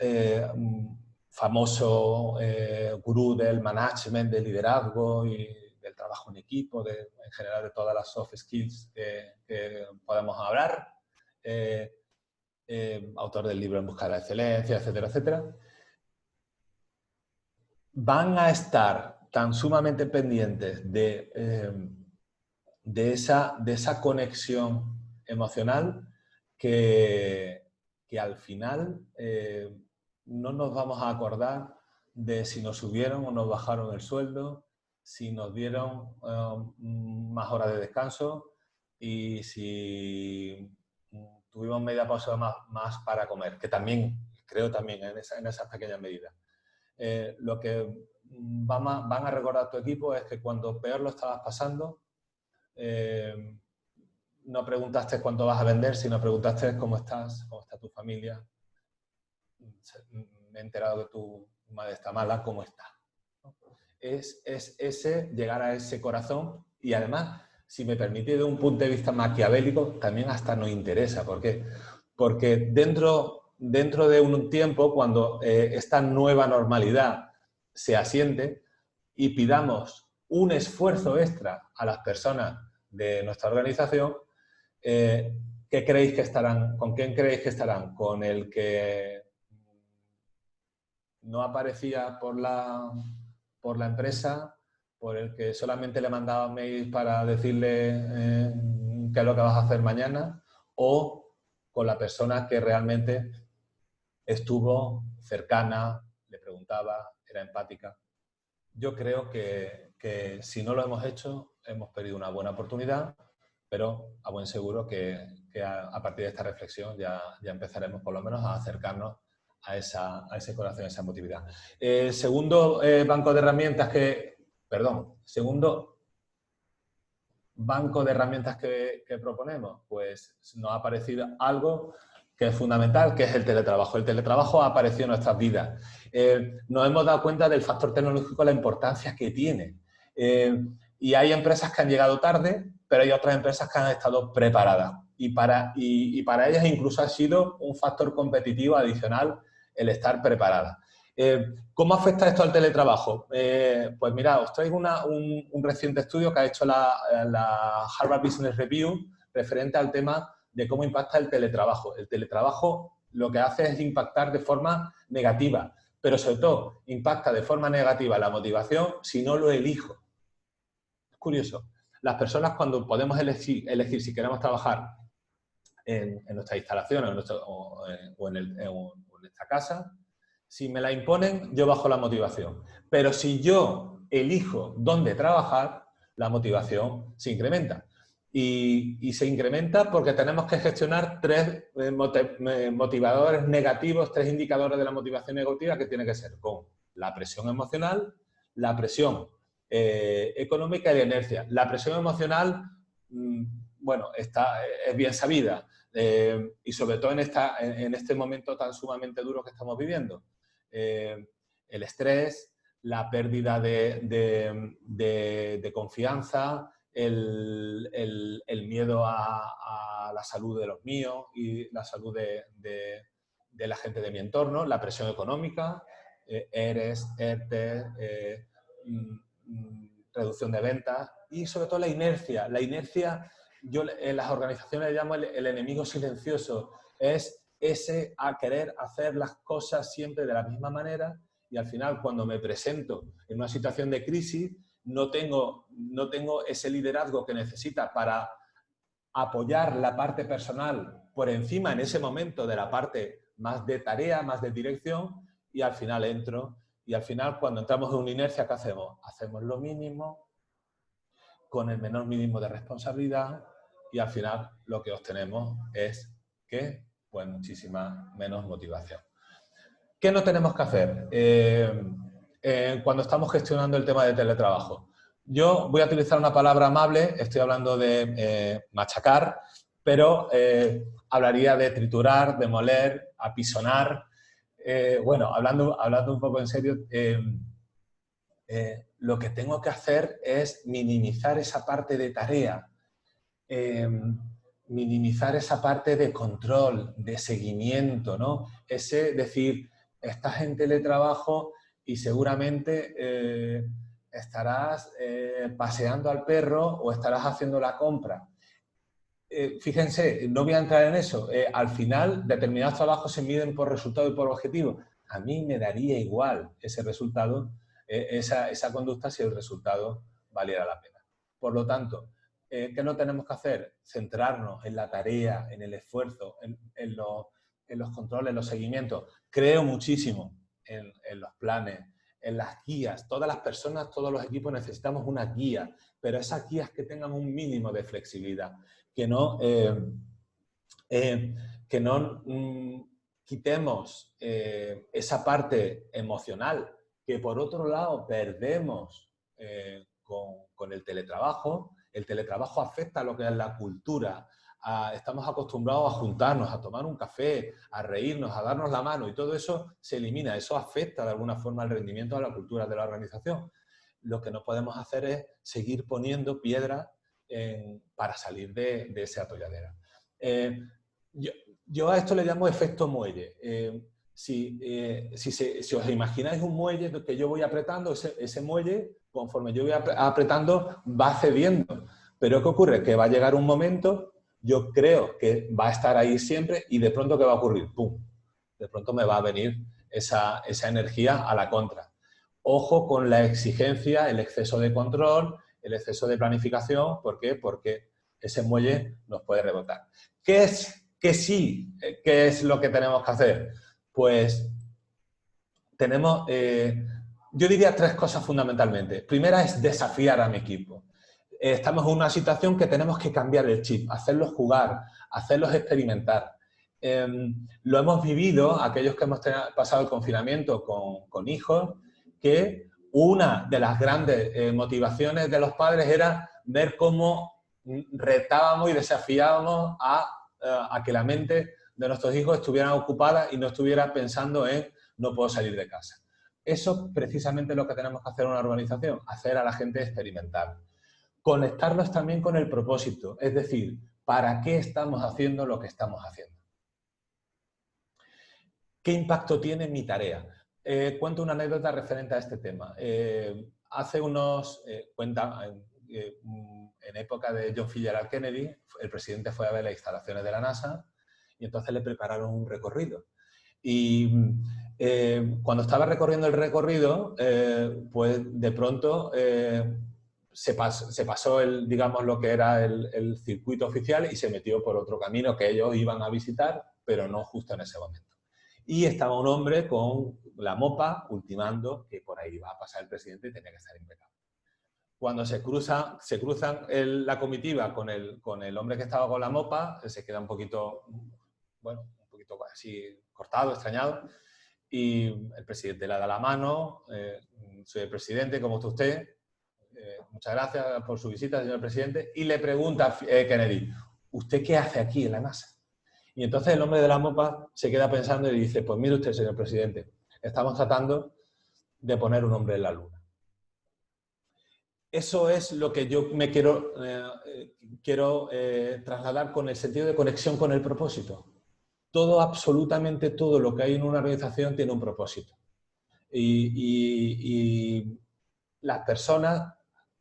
[SPEAKER 2] famoso gurú del management, del liderazgo y del trabajo en equipo, en general de todas las soft skills que podemos hablar, autor del libro En busca de la excelencia, etcétera, etcétera, van a estar tan sumamente pendientes de esa conexión emocional que al final no nos vamos a acordar de si nos subieron o nos bajaron el sueldo, si nos dieron más horas de descanso y si tuvimos media pausa más para comer, que también, creo también en esas pequeñas medidas. Lo que van a recordar tu equipo es que cuando peor lo estabas pasando, no preguntaste cuánto vas a vender, sino preguntaste cómo está tu familia. Me he enterado que tu madre está mala, ¿cómo está? Es ese, llegar a ese corazón y además, si me permite, de un punto de vista maquiavélico, también hasta nos interesa. ¿Por qué? Porque dentro de un tiempo, cuando esta nueva normalidad se asiente y pidamos un esfuerzo extra a las personas de nuestra organización, ¿qué creéis que estarán? ¿Con quién creéis que estarán? ¿Con el que no aparecía por la empresa, por el que solamente le mandaba mails para decirle qué es lo que vas a hacer mañana, o con la persona que realmente estuvo cercana, le preguntaba, era empática? Yo creo que si no lo hemos hecho, hemos perdido una buena oportunidad, pero a buen seguro que a partir de esta reflexión ya empezaremos por lo menos a acercarnos a ese corazón, a esa emotividad. Segundo banco de herramientas que proponemos, pues nos ha parecido algo que es fundamental, que es el teletrabajo. El teletrabajo ha aparecido en nuestras vidas. Nos hemos dado cuenta del factor tecnológico, la importancia que tiene. Y hay empresas que han llegado tarde, pero hay otras empresas que han estado preparadas. Y para ellas incluso ha sido un factor competitivo adicional el estar preparada. ¿Cómo afecta esto al teletrabajo? Pues mirad, os traigo un reciente estudio que ha hecho la Harvard Business Review referente al tema de cómo impacta el teletrabajo. El teletrabajo lo que hace es impactar de forma negativa, pero sobre todo impacta de forma negativa la motivación si no lo elijo. Es curioso. Las personas, cuando podemos elegir si queremos trabajar en nuestras instalaciones o en nuestra casa, si me la imponen, yo bajo la motivación. Pero si yo elijo dónde trabajar, la motivación se incrementa. Y se incrementa porque tenemos que gestionar tres motivadores negativos, tres indicadores de la motivación negativa que tiene que ser con la presión emocional, la presión económica y la inercia. La presión emocional, bueno, es bien sabida y sobre todo en este momento tan sumamente duro que estamos viviendo. El estrés, la pérdida de confianza, el miedo a la salud de los míos y la salud de la gente de mi entorno, la presión económica, ERES, ERTE, reducción de ventas y sobre todo la inercia. La inercia, yo en las organizaciones le llamo el enemigo silencioso, es ese a querer hacer las cosas siempre de la misma manera y al final cuando me presento en una situación de crisis no tengo ese liderazgo que necesita para apoyar la parte personal por encima en ese momento de la parte más de tarea, más de dirección y al final entro y al final cuando entramos en una inercia, ¿qué hacemos? Hacemos lo mínimo con el menor mínimo de responsabilidad y al final lo que obtenemos es que pues muchísima menos motivación. ¿Qué no tenemos que hacer cuando estamos gestionando el tema de teletrabajo? Yo voy a utilizar una palabra amable, estoy hablando de machacar, pero hablaría de triturar, de moler, apisonar. Bueno, hablando un poco en serio, lo que tengo que hacer es minimizar esa parte de tarea, minimizar esa parte de control, de seguimiento, ¿no? Decir, estás en teletrabajo y seguramente estarás paseando al perro o estarás haciendo la compra. Fíjense, no voy a entrar en eso. Al final, determinados trabajos se miden por resultado y por objetivo. A mí me daría igual ese resultado, esa conducta, si el resultado valiera la pena. Por lo tanto, ¿qué no tenemos que hacer? Centrarnos en la tarea, en el esfuerzo, en los controles, en los seguimientos. Creo muchísimo en los planes, en las guías. Todas las personas, todos los equipos necesitamos una guía, pero esas guías que tengan un mínimo de flexibilidad, que no quitemos esa parte emocional que por otro lado perdemos con el teletrabajo. El teletrabajo afecta a lo que es la cultura. Estamos acostumbrados a juntarnos, a tomar un café, a reírnos, a darnos la mano, y todo eso se elimina. Eso afecta de alguna forma al rendimiento de la cultura de la organización. Lo que no podemos hacer es seguir poniendo piedras para salir de ese atolladero. Yo a esto le llamo efecto muelle. Si os imagináis un muelle que yo voy apretando, ese muelle, conforme yo voy apretando, va cediendo. Pero ¿qué ocurre? Que va a llegar un momento, yo creo que va a estar ahí siempre, y de pronto ¿qué va a ocurrir? ¡Pum! De pronto me va a venir esa energía a la contra. Ojo con la exigencia, el exceso de control, el exceso de planificación. ¿Por qué? Porque ese muelle nos puede rebotar. ¿Qué es lo que tenemos que hacer? Pues tenemos, yo diría 3 cosas fundamentalmente. Primera es desafiar a mi equipo. Estamos en una situación que tenemos que cambiar el chip, hacerlos jugar, hacerlos experimentar. Lo hemos vivido, aquellos que hemos pasado el confinamiento con hijos, que una de las grandes motivaciones de los padres era ver cómo retábamos y desafiábamos a que la mente de nuestros hijos estuviera ocupada y no estuviera pensando en no puedo salir de casa. Eso precisamente es lo que tenemos que hacer en una organización, hacer a la gente experimentar. Conectarnos también con el propósito, es decir, ¿para qué estamos haciendo lo que estamos haciendo? ¿Qué impacto tiene mi tarea? Cuento una anécdota referente a este tema. Hace unos... en época de John F. Kennedy, el presidente fue a ver las instalaciones de la NASA y entonces le prepararon un recorrido. Y cuando estaba recorriendo el recorrido, pues de pronto se pasó digamos, lo que era el circuito oficial y se metió por otro camino que ellos iban a visitar, pero no justo en ese momento. Y estaba un hombre con la mopa ultimando que por ahí iba a pasar el presidente y tenía que estar impecable. Cuando se cruzan la comitiva con el hombre que estaba con la mopa, se queda un poquito, bueno, un poquito así cortado, extrañado, y el presidente le da la mano. Soy el presidente, ¿cómo está usted? Muchas gracias por su visita, señor presidente. Y le pregunta a Kennedy, ¿usted qué hace aquí en la NASA? Y entonces el hombre de la mopa se queda pensando y dice, pues mire usted, señor presidente, estamos tratando de poner un hombre en la luna. Eso es lo que yo me quiero trasladar con el sentido de conexión con el propósito. Todo, absolutamente todo lo que hay en una organización tiene un propósito. Y las personas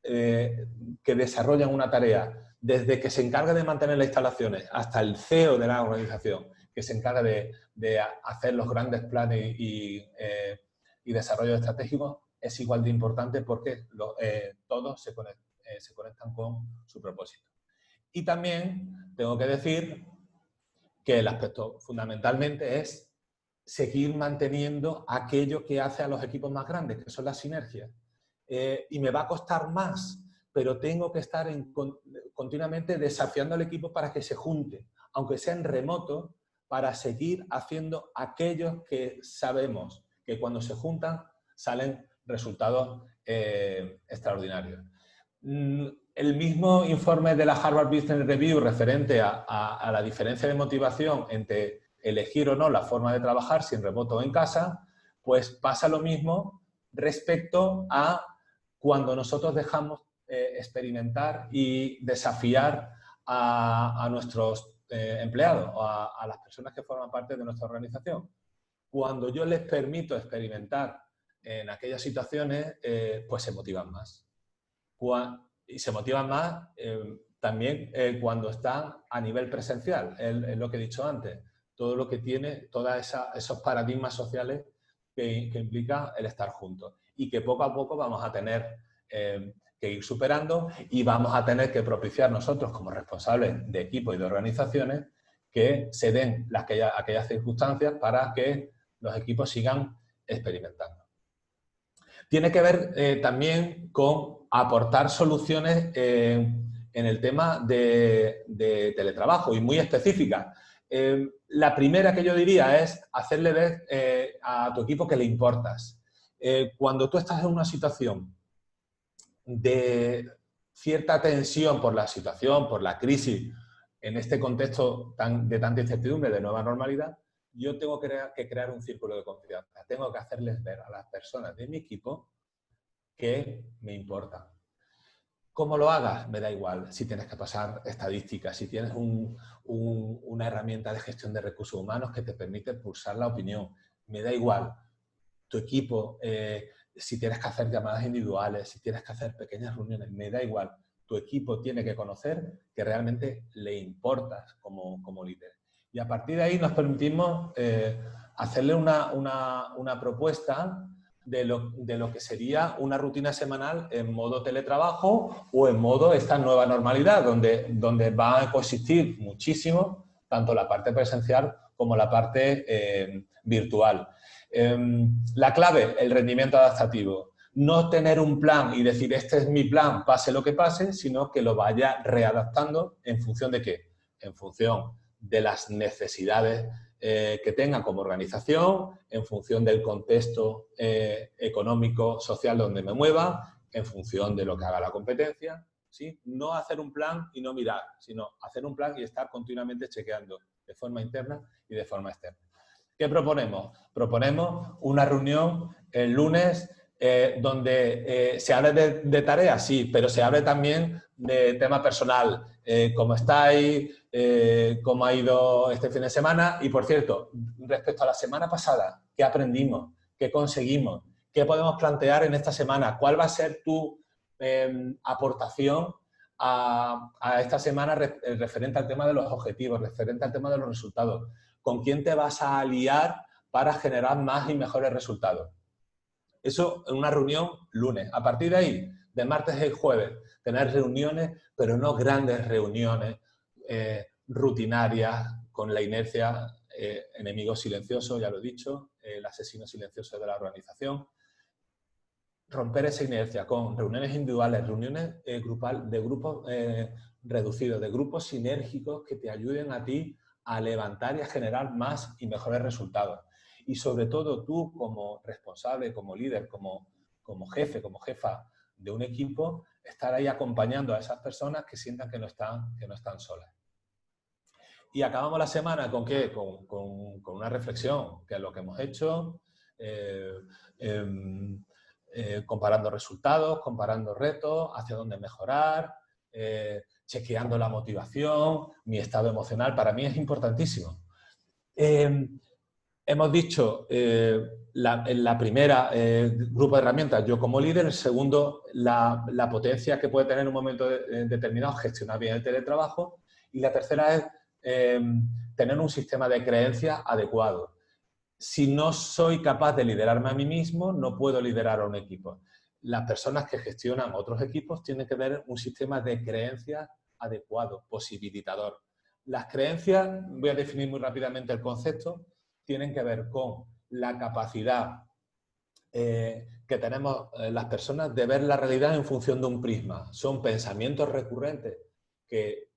[SPEAKER 2] que desarrollan una tarea, desde que se encarga de mantener las instalaciones hasta el CEO de la organización, que se encarga de hacer los grandes planes y desarrollos estratégicos, es igual de importante porque todos se conectan con su propósito. Y también tengo que decir que el aspecto fundamentalmente es seguir manteniendo aquello que hace a los equipos más grandes, que son las sinergias. Y me va a costar más, pero tengo que estar continuamente desafiando al equipo para que se junte, aunque sea en remoto, para seguir haciendo aquellos que sabemos que cuando se juntan salen resultados extraordinarios. El mismo informe de la Harvard Business Review referente a la diferencia de motivación entre elegir o no la forma de trabajar, si en remoto o en casa, pues pasa lo mismo respecto a cuando nosotros dejamos experimentar y desafiar a nuestros empleados, a las personas que forman parte de nuestra organización. Cuando yo les permito experimentar en aquellas situaciones, pues se motivan más. Y se motivan más también cuando están a nivel presencial, es lo que he dicho antes, todo lo que tiene, todos esos paradigmas sociales que implica el estar juntos y que poco a poco vamos a tener que ir superando y vamos a tener que propiciar nosotros como responsables de equipos y de organizaciones que se den aquellas circunstancias para que los equipos sigan experimentando. tiene que ver también con aportar soluciones en el tema de teletrabajo y muy específicas. La primera que yo diría es hacerle ver a tu equipo que le importas. Cuando tú estás en una situación de cierta tensión por la situación, por la crisis, en este contexto de tanta incertidumbre, de nueva normalidad, yo tengo que crear un círculo de confianza. Tengo que hacerles ver a las personas de mi equipo que me importa. ¿Cómo lo hagas? Me da igual. Si tienes que pasar estadísticas, si tienes una herramienta de gestión de recursos humanos que te permite pulsar la opinión, me da igual. Tu equipo, si tienes que hacer llamadas individuales, si tienes que hacer pequeñas reuniones, me da igual. Tu equipo tiene que conocer que realmente le importas como líder. Y a partir de ahí nos permitimos hacerle una propuesta de lo que sería una rutina semanal en modo teletrabajo o en modo esta nueva normalidad, donde va a coexistir muchísimo tanto la parte presencial como la parte virtual. La clave, el rendimiento adaptativo. No tener un plan y decir, este es mi plan, pase lo que pase, sino que lo vaya readaptando en función de qué. En función de las necesidades que tenga como organización, en función del contexto económico, social donde me mueva, en función de lo que haga la competencia. ¿Sí? No hacer un plan y no mirar, sino hacer un plan y estar continuamente chequeando de forma interna y de forma externa. ¿Qué proponemos? Proponemos una reunión el lunes donde se hable de tareas, sí, pero se hable también de tema personal, cómo estáis, cómo ha ido este fin de semana y, por cierto, respecto a la semana pasada, ¿qué aprendimos? ¿Qué conseguimos? ¿Qué podemos plantear en esta semana? ¿Cuál va a ser tu aportación a esta semana referente al tema de los objetivos, referente al tema de los resultados? ¿Con quién te vas a aliar para generar más y mejores resultados? Eso en una reunión lunes. A partir de ahí, de martes y jueves, tener reuniones, pero no grandes reuniones rutinarias con la inercia, enemigo silencioso, ya lo he dicho, el asesino silencioso de la organización. Romper esa inercia con reuniones individuales, reuniones grupales, de grupos reducidos, de grupos sinérgicos que te ayuden a ti a levantar y a generar más y mejores resultados. Y sobre todo tú como responsable, como líder, como jefe, como jefa de un equipo, estar ahí acompañando a esas personas que sientan que no están solas. Y acabamos la semana ¿con qué? Con una reflexión, que es lo que hemos hecho, comparando resultados, comparando retos, hacia dónde mejorar, chequeando la motivación, mi estado emocional, para mí es importantísimo. Hemos dicho en la primera grupo de herramientas, yo como líder, el segundo, la potencia que puede tener en un momento determinado gestionar bien el teletrabajo, y la tercera es tener un sistema de creencias adecuado. Si no soy capaz de liderarme a mí mismo, no puedo liderar a un equipo. Las personas que gestionan otros equipos tienen que tener un sistema de creencias adecuado, posibilitador. Las creencias, voy a definir muy rápidamente el concepto, tienen que ver con la capacidad que tenemos las personas de ver la realidad en función de un prisma. Son pensamientos recurrentes que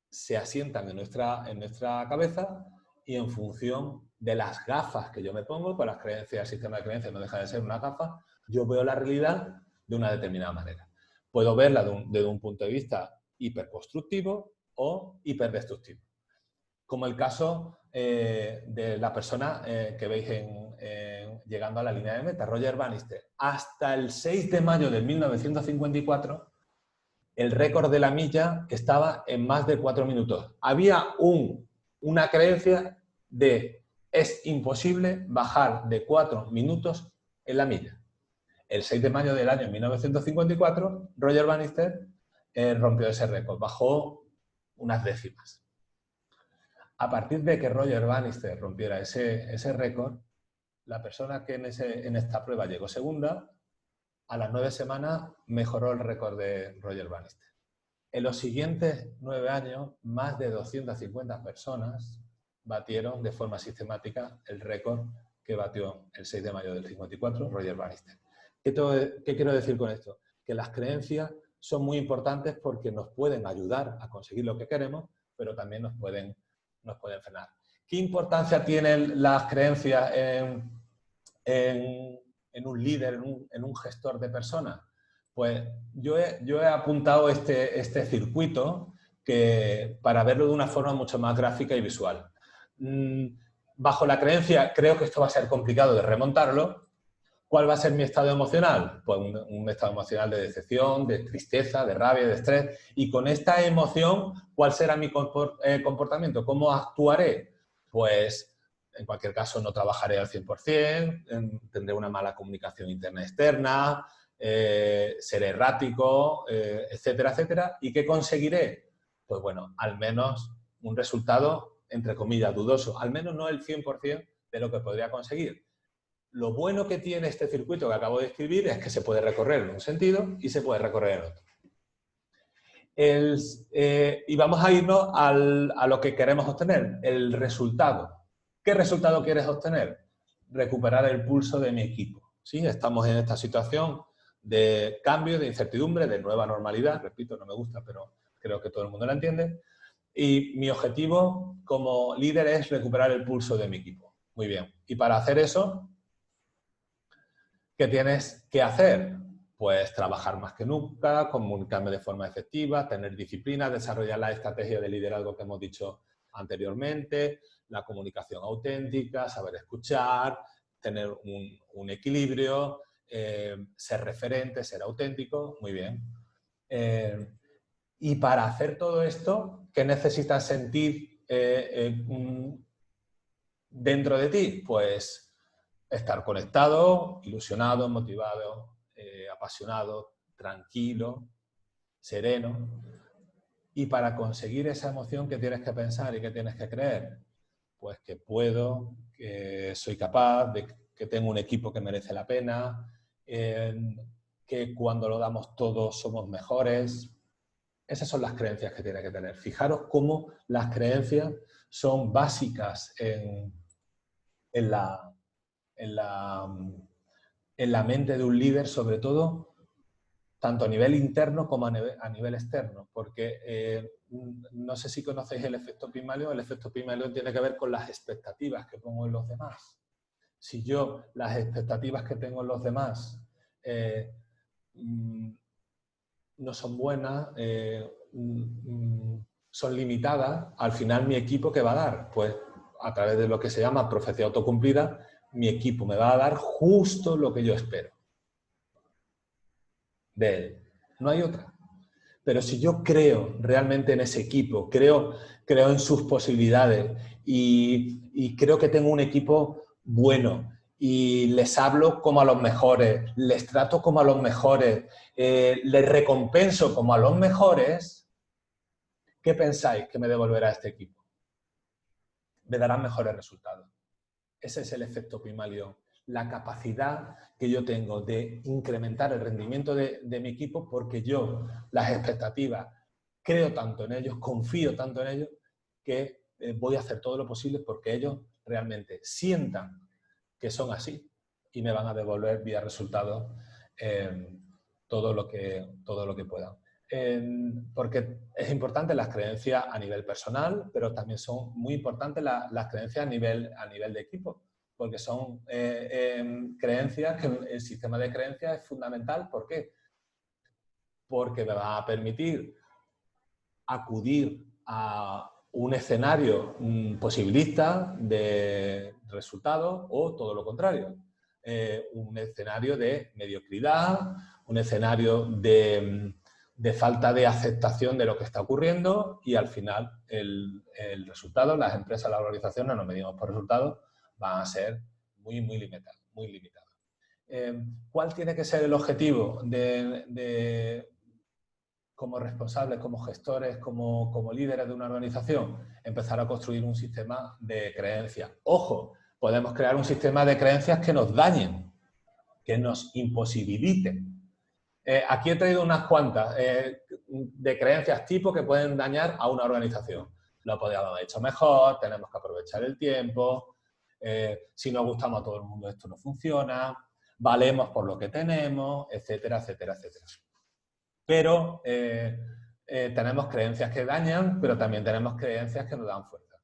[SPEAKER 2] se asientan en nuestra cabeza y en función de las gafas que yo me pongo, con las creencias, el sistema de creencias no deja de ser una gafa, yo veo la realidad de una determinada manera. Puedo verla desde un punto de vista hiperconstructivo o hiperdestructivo. Como el caso de la persona que veis llegando a la línea de meta, Roger Bannister. Hasta el 6 de mayo de 1954, el récord de la milla estaba en más de 4 minutos. Había una creencia de es imposible bajar de 4 minutos en la milla. El 6 de mayo del año 1954, Roger Bannister rompió ese récord, bajó unas décimas. A partir de que Roger Bannister rompiera ese récord, la persona que en esta prueba llegó segunda, a las 9 semanas mejoró el récord de Roger Bannister. En los siguientes 9 años, más de 250 personas batieron de forma sistemática el récord que batió el 6 de mayo del 54 Roger Bannister. ¿Qué quiero decir con esto? Que las creencias son muy importantes porque nos pueden ayudar a conseguir lo que queremos, pero también nos pueden frenar. ¿Qué importancia tienen las creencias en un líder, en un gestor de personas? Pues yo he apuntado este circuito para verlo de una forma mucho más gráfica y visual. Bajo la creencia, creo que esto va a ser complicado de remontarlo. ¿Cuál va a ser mi estado emocional? Pues un estado emocional de decepción, de tristeza, de rabia, de estrés. Y con esta emoción, ¿cuál será mi comportamiento? ¿Cómo actuaré? Pues, en cualquier caso, no trabajaré al 100%, tendré una mala comunicación interna y externa, seré errático, etcétera, etcétera. ¿Y qué conseguiré? Pues bueno, al menos un resultado, entre comillas, dudoso. Al menos no el 100% de lo que podría conseguir. Lo bueno que tiene este circuito que acabo de escribir es que se puede recorrer en un sentido y se puede recorrer en otro. Y vamos a irnos a lo que queremos obtener, el resultado. ¿Qué resultado quieres obtener? Recuperar el pulso de mi equipo. ¿Sí? Estamos en esta situación de cambio, de incertidumbre, de nueva normalidad. Repito, no me gusta, pero creo que todo el mundo la entiende. Y mi objetivo como líder es recuperar el pulso de mi equipo. Muy bien. Y para hacer eso, ¿qué tienes que hacer? Pues trabajar más que nunca, comunicarme de forma efectiva, tener disciplina, desarrollar la estrategia de liderazgo que hemos dicho anteriormente, la comunicación auténtica, saber escuchar, tener un equilibrio, ser referente, ser auténtico, muy bien. Y para hacer todo esto, ¿qué necesitas sentir dentro de ti? Pues estar conectado, ilusionado, motivado, apasionado, tranquilo, sereno. Y para conseguir esa emoción, ¿qué tienes que pensar y qué tienes que creer? Pues que puedo, que soy capaz, que tengo un equipo que merece la pena, que cuando lo damos todo somos mejores. Esas son las creencias que tiene que tener. Fijaros cómo las creencias son básicas en la mente de un líder, sobre todo, tanto a nivel interno como a nivel externo, porque no sé si conocéis el efecto Pigmalión. El efecto Pigmalión tiene que ver con las expectativas que pongo en los demás. Si yo las expectativas que tengo en los demás no son buenas, son limitadas, al final mi equipo ¿qué va a dar? Pues a través de lo que se llama profecía autocumplida, mi equipo me va a dar justo lo que yo espero de él. No hay otra. Pero si yo creo realmente en ese equipo, creo en sus posibilidades y creo que tengo un equipo bueno y les hablo como a los mejores, les trato como a los mejores, les recompenso como a los mejores, ¿qué pensáis que me devolverá este equipo? Me darán mejores resultados. Ese es el efecto Pigmalión. La capacidad que yo tengo de incrementar el rendimiento de mi equipo porque yo, las expectativas, creo tanto en ellos, confío tanto en ellos, que voy a hacer todo lo posible porque ellos realmente sientan que son así y me van a devolver vía resultados todo lo que puedan. Porque es importante las creencias a nivel personal, pero también son muy importantes las creencias a nivel de equipo, porque son creencias que el sistema de creencias es fundamental. ¿Por qué? Porque me va a permitir acudir a un escenario posibilista de resultados o todo lo contrario. Un escenario de mediocridad, un escenario de falta de aceptación de lo que está ocurriendo y al final el resultado, las empresas, las organizaciones, nos medimos por resultados, van a ser muy limitados. ¿Cuál tiene que ser el objetivo como responsables, como gestores, como líderes de una organización? Empezar a construir un sistema de creencias. Ojo, podemos crear un sistema de creencias que nos dañen, que nos imposibiliten. Aquí he traído unas cuantas de creencias tipo que pueden dañar a una organización. Lo podríamos haber hecho mejor, tenemos que aprovechar el tiempo, si nos gustamos a todo el mundo esto no funciona, valemos por lo que tenemos, etcétera, etcétera, etcétera. Pero tenemos creencias que dañan, pero también tenemos creencias que nos dan fuerza.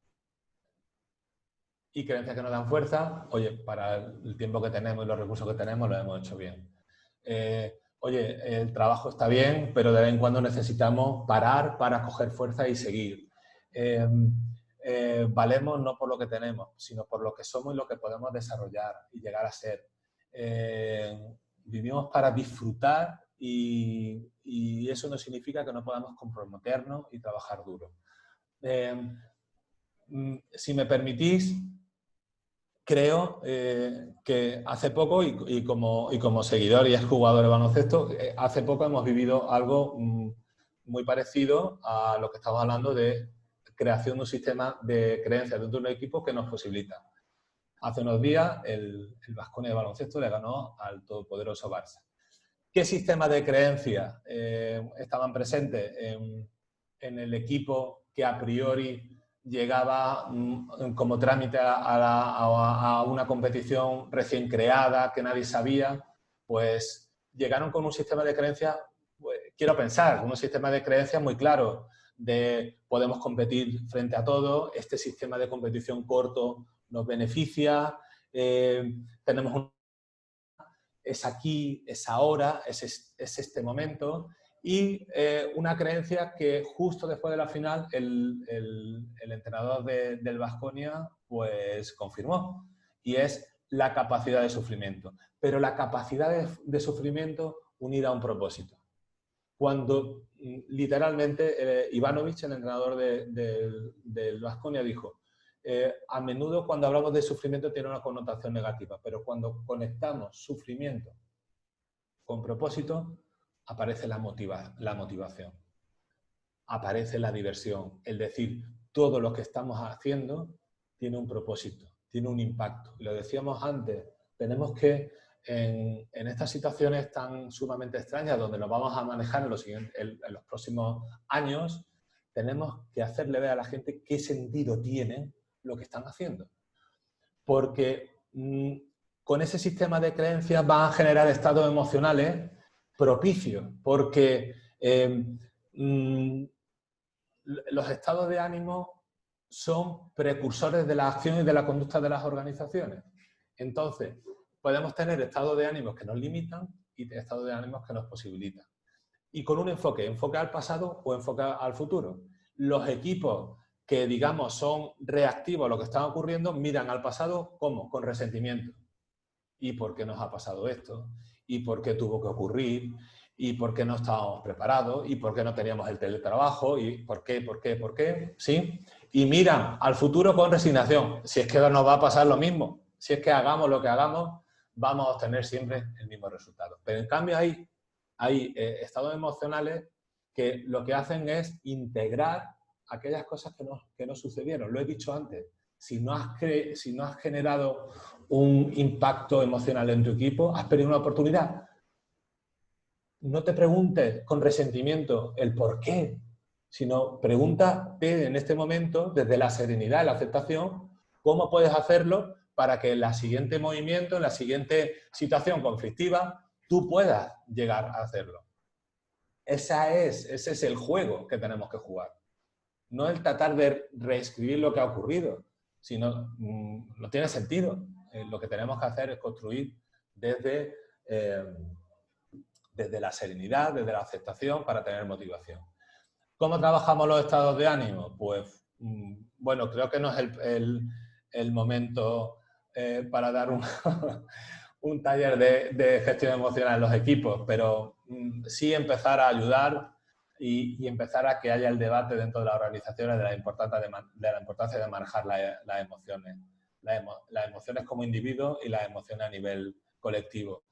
[SPEAKER 2] Y creencias que nos dan fuerza, oye, para el tiempo que tenemos y los recursos que tenemos, lo hemos hecho bien. Oye, el trabajo está bien, pero de vez en cuando necesitamos parar para coger fuerza y seguir. Valemos no por lo que tenemos, sino por lo que somos y lo que podemos desarrollar y llegar a ser. Vivimos para disfrutar y eso no significa que no podamos comprometernos y trabajar duro. Si me permitís, creo que hace poco, y como seguidor y exjugador de baloncesto, hace poco hemos vivido algo muy parecido a lo que estamos hablando de creación de un sistema de creencias dentro de un equipo que nos posibilita. Hace unos días el Baskonia de baloncesto le ganó al todopoderoso Barça. ¿Qué sistemas de creencias estaban presentes en el equipo que a priori llegaba como trámite a una competición recién creada, que nadie sabía? Pues llegaron con un sistema de creencias, pues, quiero pensar, un sistema de creencias muy claro, de podemos competir frente a todo, este sistema de competición corto nos beneficia, tenemos es aquí, es ahora, es este momento, y una creencia que justo después de la final el entrenador del Baskonia pues confirmó, y es la capacidad de sufrimiento, pero la capacidad de sufrimiento unida a un propósito. Cuando literalmente Ivanovic, el entrenador del Baskonia, dijo: a menudo cuando hablamos de sufrimiento tiene una connotación negativa, pero cuando conectamos sufrimiento con propósito, aparece la motivación, aparece la diversión. Es decir, todo lo que estamos haciendo tiene un propósito, tiene un impacto. Y lo decíamos antes, tenemos que, en estas situaciones tan sumamente extrañas, donde nos vamos a manejar en los próximos años, tenemos que hacerle ver a la gente qué sentido tiene lo que están haciendo. Porque con ese sistema de creencias van a generar estados emocionales propicios, porque los estados de ánimo son precursores de la acción y de la conducta de las organizaciones. Entonces, podemos tener estados de ánimos que nos limitan y estados de ánimos que nos posibilitan. Y con un enfoque al pasado o enfoque al futuro. Los equipos que, digamos, son reactivos a lo que está ocurriendo, miran al pasado, ¿cómo? Con resentimiento. ¿Y por qué nos ha pasado esto? ¿Y por qué tuvo que ocurrir? ¿Y por qué no estábamos preparados? ¿Y por qué no teníamos el teletrabajo? ¿Y por qué? ¿Por qué? ¿Por qué? ¿Sí? Y miran al futuro con resignación. Si es que nos va a pasar lo mismo, si es que hagamos lo que hagamos, vamos a obtener siempre el mismo resultado. Pero en cambio hay estados emocionales que lo que hacen es integrar aquellas cosas que no sucedieron. Lo he dicho antes. Si no has generado un impacto emocional en tu equipo, has perdido una oportunidad. No te preguntes con resentimiento el por qué, sino pregúntate en este momento, desde la serenidad y la aceptación, cómo puedes hacerlo para que en el siguiente movimiento, en la siguiente situación conflictiva, tú puedas llegar a hacerlo. Ese es el juego que tenemos que jugar. No el tratar de reescribir lo que ha ocurrido, sino no tiene sentido. Lo que tenemos que hacer es construir desde la serenidad, desde la aceptación, para tener motivación. ¿Cómo trabajamos los estados de ánimo? Pues, bueno, creo que no es el momento para dar un taller de gestión emocional en los equipos, pero sí empezar a ayudar y empezar a que haya el debate dentro de las organizaciones de la importancia de manejar las emociones. Las emociones como individuo y las emociones a nivel colectivo.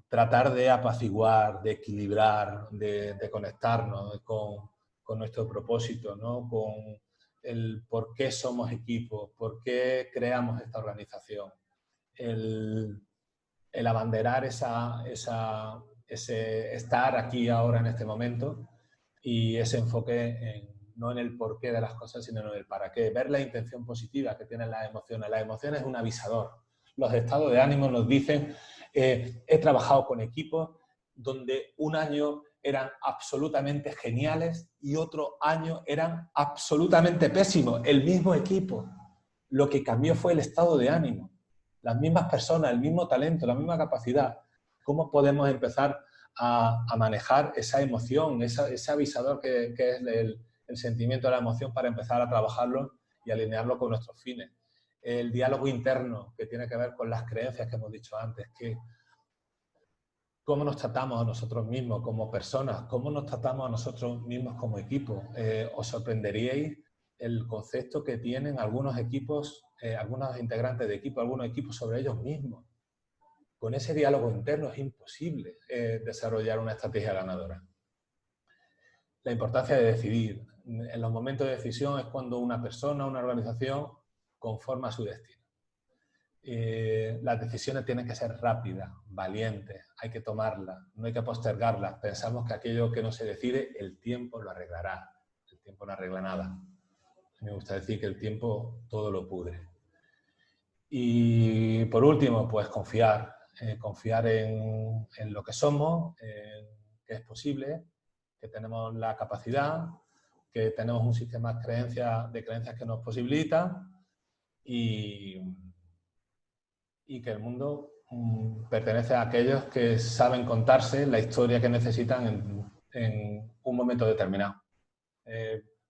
[SPEAKER 2] Tratar de apaciguar, de equilibrar, de conectarnos con nuestro propósito, ¿no? Con el por qué somos equipos, por qué creamos esta organización. El abanderar ese estar aquí ahora en este momento y ese enfoque no en el porqué de las cosas, sino en el para qué. Ver la intención positiva que tienen las emociones. Las emociones es un avisador. los estados de ánimo nos dicen, he trabajado con equipos donde un año eran absolutamente geniales y otro año eran absolutamente pésimos, el mismo equipo. Lo que cambió fue el estado de ánimo, las mismas personas, el mismo talento, la misma capacidad. ¿Cómo podemos empezar a manejar esa emoción, ese avisador que es el sentimiento de la emoción para empezar a trabajarlo y alinearlo con nuestros fines? El diálogo interno, que tiene que ver con las creencias que hemos dicho antes, que cómo nos tratamos a nosotros mismos como personas, cómo nos tratamos a nosotros mismos como equipo. Os sorprenderíais el concepto que tienen algunos equipos, algunos integrantes de equipo, algunos equipos sobre ellos mismos. Con ese diálogo interno es imposible desarrollar una estrategia ganadora. La importancia de decidir. En los momentos de decisión es cuando una persona, una organización, conforma su destino. Las decisiones tienen que ser rápidas, valientes, hay que tomarlas, no hay que postergarlas. Pensamos que aquello que no se decide, el tiempo lo arreglará. El tiempo no arregla nada. Me gusta decir que el tiempo todo lo pudre. Y por último, pues confiar. Confiar en lo que somos, en que es posible, que tenemos la capacidad, que tenemos un sistema de creencias que nos posibilita y que el mundo pertenece a aquellos que saben contarse la historia que necesitan en un momento determinado.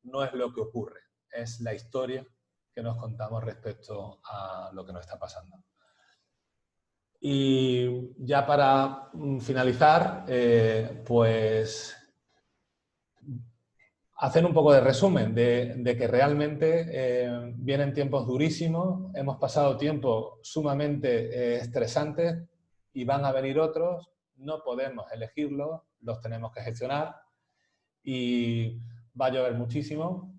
[SPEAKER 2] No es lo que ocurre, es la historia que nos contamos respecto a lo que nos está pasando. Y ya para finalizar, pues hacer un poco de resumen de que realmente vienen tiempos durísimos, hemos pasado tiempos sumamente estresantes y van a venir otros, no podemos elegirlos, los tenemos que gestionar y va a llover muchísimo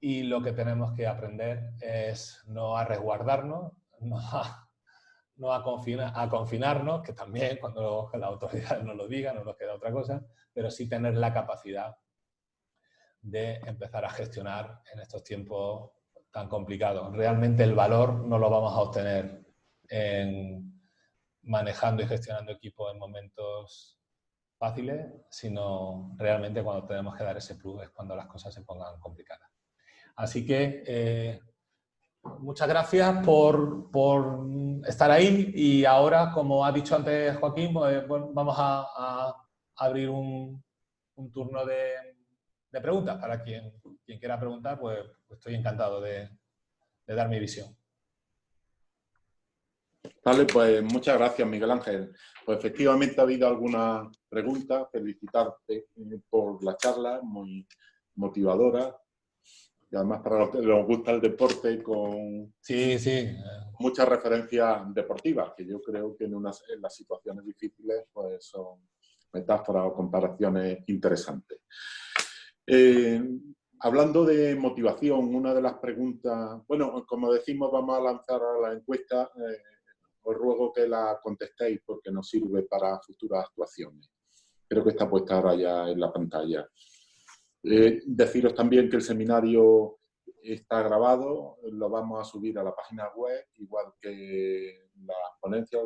[SPEAKER 2] y lo que tenemos que aprender es no a resguardarnos, no a confinarnos, que también cuando las autoridades nos lo digan no nos queda otra cosa, pero sí tener la capacidad de empezar a gestionar en estos tiempos tan complicados. Realmente el valor no lo vamos a obtener en manejando y gestionando equipos en momentos fáciles, sino realmente cuando tenemos que dar ese plus es cuando las cosas se pongan complicadas. Así que muchas gracias por estar ahí y ahora, como ha dicho antes Joaquín, pues, bueno, vamos a abrir un turno de preguntas para quien quiera preguntar, pues estoy encantado de dar mi visión.
[SPEAKER 1] Vale, pues muchas gracias, Miguel Ángel. Pues efectivamente ha habido algunas preguntas. Felicitarte por la charla, muy motivadora. Y además para los que les gusta el deporte con muchas referencias deportivas, que yo creo que en las situaciones difíciles pues son metáforas o comparaciones interesantes. Hablando de motivación, una de las preguntas, bueno, como decimos, vamos a lanzar a la encuesta. Os ruego que la contestéis porque nos sirve para futuras actuaciones. Creo que está puesta ahora ya en la pantalla. Deciros también que el seminario está grabado, lo vamos a subir a la página web, igual que las ponencias,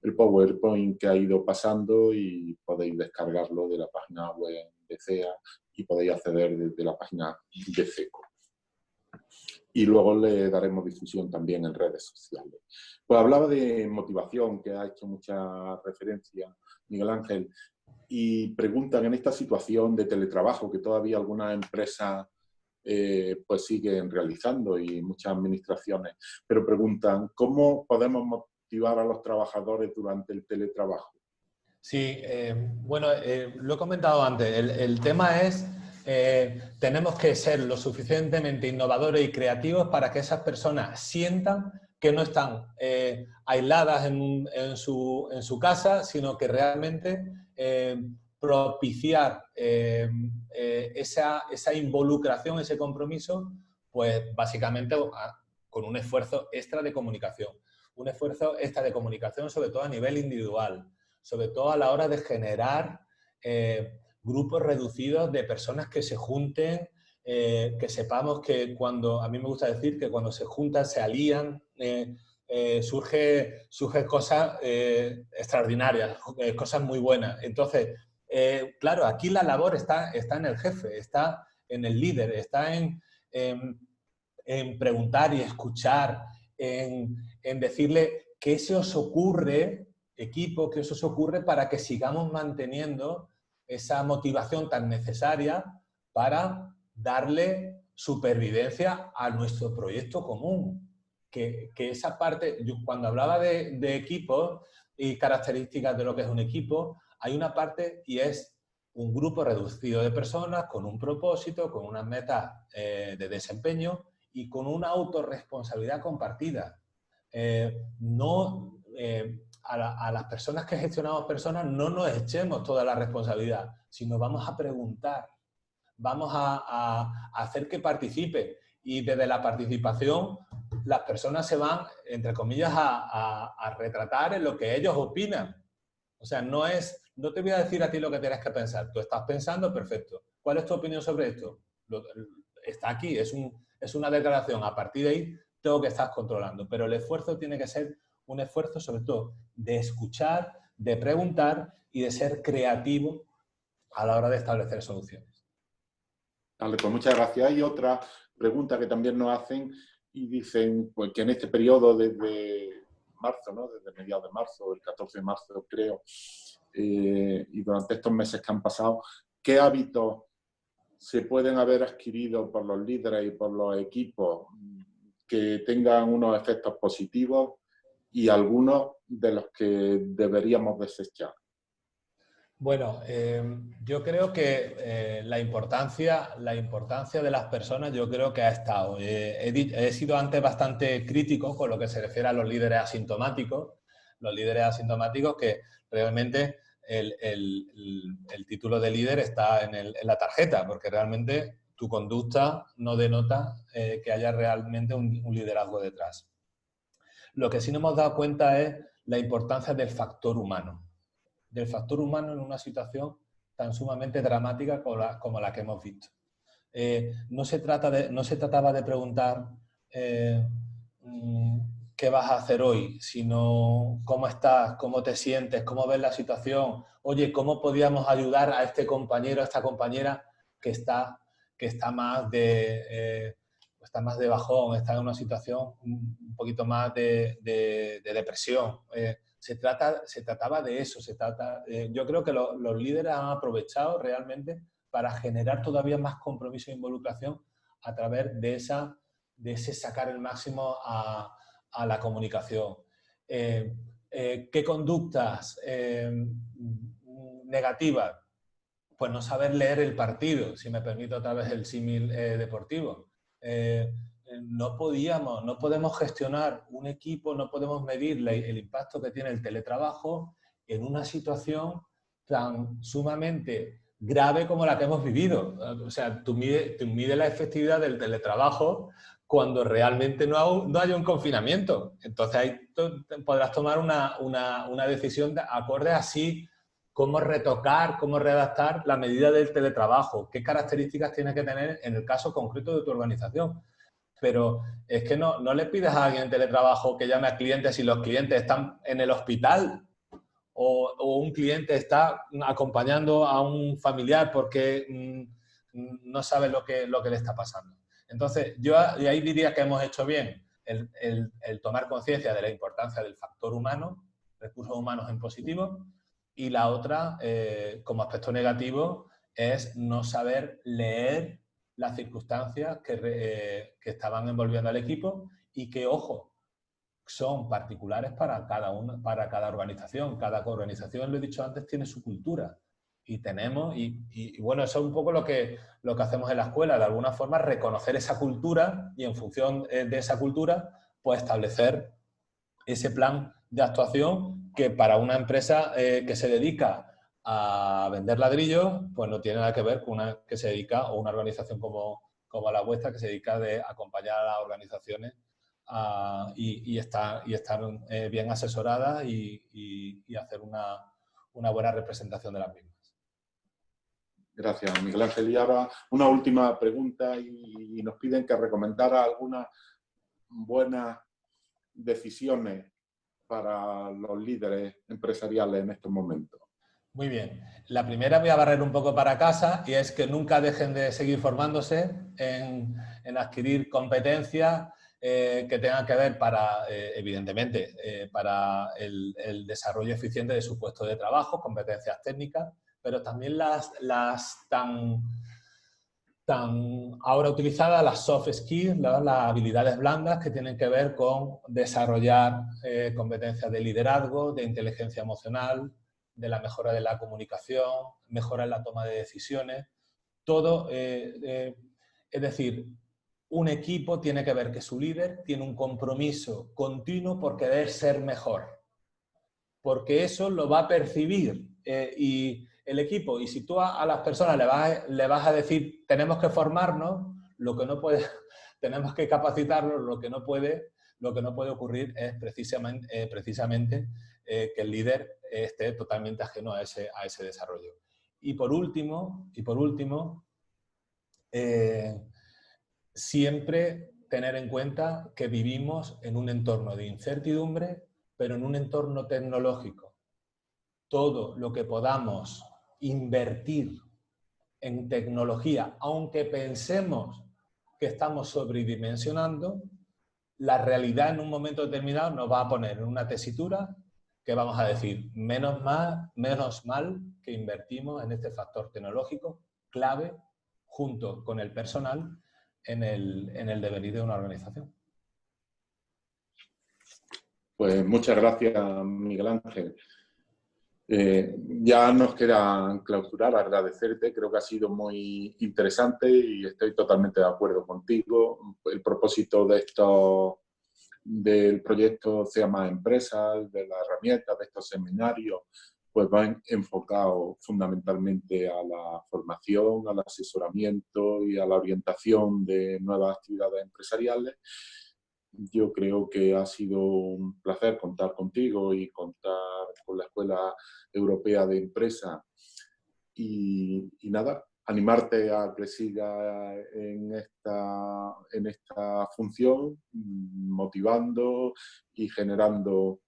[SPEAKER 1] el PowerPoint que ha ido pasando, y podéis descargarlo de la página web de CEA y podéis acceder desde la página de CECO. Y luego le daremos difusión también en redes sociales. Pues hablaba de motivación, que ha hecho mucha referencia Miguel Ángel, y preguntan en esta situación de teletrabajo que todavía algunas empresas pues siguen realizando y muchas administraciones, pero preguntan, ¿cómo podemos motivar a los trabajadores durante el teletrabajo?
[SPEAKER 2] Sí, bueno, lo he comentado antes, el tema es, tenemos que ser lo suficientemente innovadores y creativos para que esas personas sientan que no están aisladas en su casa, sino que realmente propiciar esa involucración, ese compromiso, pues básicamente con un esfuerzo extra de comunicación. Un esfuerzo extra de comunicación sobre todo a nivel individual, sobre todo a la hora de generar grupos reducidos de personas que se junten, que sepamos que cuando, a mí me gusta decir que cuando se juntan, se alían, surge cosas extraordinarias, cosas muy buenas. Entonces, claro, aquí la labor está en el jefe, está en el líder, está en preguntar y escuchar, en decirle qué se os ocurre, equipo, qué se os ocurre para que sigamos manteniendo esa motivación tan necesaria para darle supervivencia a nuestro proyecto común. Que esa parte, yo cuando hablaba de equipos y características de lo que es un equipo, hay una parte y es un grupo reducido de personas con un propósito, con unas metas de desempeño y con una autorresponsabilidad compartida. A las personas que gestionamos personas no nos echemos toda la responsabilidad, sino vamos a preguntar, vamos a hacer que participen y desde la participación las personas se van, entre comillas, a retratar en lo que ellos opinan. O sea, no te voy a decir a ti lo que tienes que pensar. Tú estás pensando, perfecto. ¿Cuál es tu opinión sobre esto? Está aquí, es una declaración. A partir de ahí tengo que estar controlando. Pero el esfuerzo tiene que ser un esfuerzo sobre todo de escuchar, de preguntar y de ser creativo a la hora de establecer soluciones.
[SPEAKER 1] Vale, pues muchas gracias. Hay otra pregunta que también nos hacen y dicen pues, que en este periodo desde marzo, ¿no? Desde mediados de marzo, el 14 de marzo creo, y durante estos meses que han pasado, ¿qué hábitos se pueden haber adquirido por los líderes y por los equipos que tengan unos efectos positivos y algunos de los que deberíamos desechar?
[SPEAKER 2] Bueno, yo creo que la importancia de las personas yo creo que ha estado. He sido antes bastante crítico con lo que se refiere a los líderes asintomáticos. Los líderes asintomáticos que realmente el título de líder está en la tarjeta, porque realmente tu conducta no denota que haya realmente un liderazgo detrás. Lo que sí nos hemos dado cuenta es la importancia del factor humano en una situación tan sumamente dramática como la que hemos visto. No se trataba de preguntar qué vas a hacer hoy, sino cómo estás, cómo te sientes, cómo ves la situación. Oye, ¿cómo podíamos ayudar a este compañero, a esta compañera que está más de bajón, está en una situación un poquito más de depresión? Se trataba de eso. Yo creo que los líderes han aprovechado realmente para generar todavía más compromiso e involucración a través de ese sacar el máximo a la comunicación. ¿Qué conductas negativas? Pues no saber leer el partido, si me permito otra vez el símil deportivo. No podemos gestionar un equipo, no podemos medir el impacto que tiene el teletrabajo en una situación tan sumamente grave como la que hemos vivido. O sea, tú mides la efectividad del teletrabajo cuando realmente no haya un confinamiento. Entonces ahí podrás tomar una decisión acorde así, cómo retocar, cómo redactar la medida del teletrabajo, qué características tiene que tener en el caso concreto de tu organización. Pero es que no le pides a alguien en teletrabajo que llame a clientes si los clientes están en el hospital o un cliente está acompañando a un familiar porque no sabe lo que le está pasando. Entonces, yo ahí diría que hemos hecho bien el tomar conciencia de la importancia del factor humano, recursos humanos en positivo, y la otra, como aspecto negativo, es no saber leer las circunstancias que estaban envolviendo al equipo y que, ojo, son particulares para cada organización. Cada organización, lo he dicho antes, tiene su cultura. Y bueno, eso es un poco lo que hacemos en la escuela, de alguna forma reconocer esa cultura y en función de esa cultura, pues establecer ese plan de actuación que para una empresa que se dedica a vender ladrillos, pues no tiene nada que ver con una que se dedica, o una organización como la vuestra, que se dedica a acompañar a las organizaciones y estar bien asesoradas y hacer una buena representación de las mismas.
[SPEAKER 1] Gracias, Miguel Ángel. Y ahora una última pregunta y nos piden que recomendara algunas buenas decisiones para los líderes empresariales en estos momentos?
[SPEAKER 2] Muy bien. La primera voy a barrer un poco para casa y es que nunca dejen de seguir formándose en adquirir competencias que tengan que ver para, evidentemente, para el desarrollo eficiente de su puesto de trabajo, competencias técnicas, pero también las tan ahora utilizadas, las soft skills, las habilidades blandas que tienen que ver con desarrollar competencias de liderazgo, de inteligencia emocional, de la mejora de la comunicación, mejora en la toma de decisiones, todo, es decir, un equipo tiene que ver que su líder tiene un compromiso continuo por querer ser mejor, porque eso lo va a percibir y el equipo, y si tú a las personas le vas a decir tenemos que formarnos, lo que no puede, tenemos que capacitarlos, lo que no puede ocurrir es precisamente que el líder esté totalmente ajeno a ese desarrollo. Y por último siempre tener en cuenta que vivimos en un entorno de incertidumbre, pero en un entorno tecnológico. Todo lo que podamos invertir en tecnología, aunque pensemos que estamos sobredimensionando, la realidad en un momento determinado nos va a poner en una tesitura que vamos a decir, menos mal que invertimos en este factor tecnológico clave junto con el personal en el devenir de una organización.
[SPEAKER 1] Pues muchas gracias, Miguel Ángel. Ya nos queda clausurar, agradecerte, creo que ha sido muy interesante y estoy totalmente de acuerdo contigo. El propósito del proyecto Sea Más Empresas, de las herramientas, de estos seminarios, pues van enfocados fundamentalmente a la formación, al asesoramiento y a la orientación de nuevas actividades empresariales. Yo creo que ha sido un placer contar contigo y contar con la Escuela Europea de Empresa y nada, animarte a que siga en esta función, motivando y generando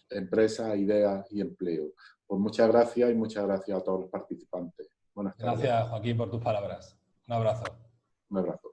[SPEAKER 1] empresas, ideas y empleo. Pues muchas gracias y muchas gracias a todos los participantes. Buenas tardes.
[SPEAKER 2] Gracias, Joaquín, por tus palabras. Un abrazo.
[SPEAKER 1] Un abrazo.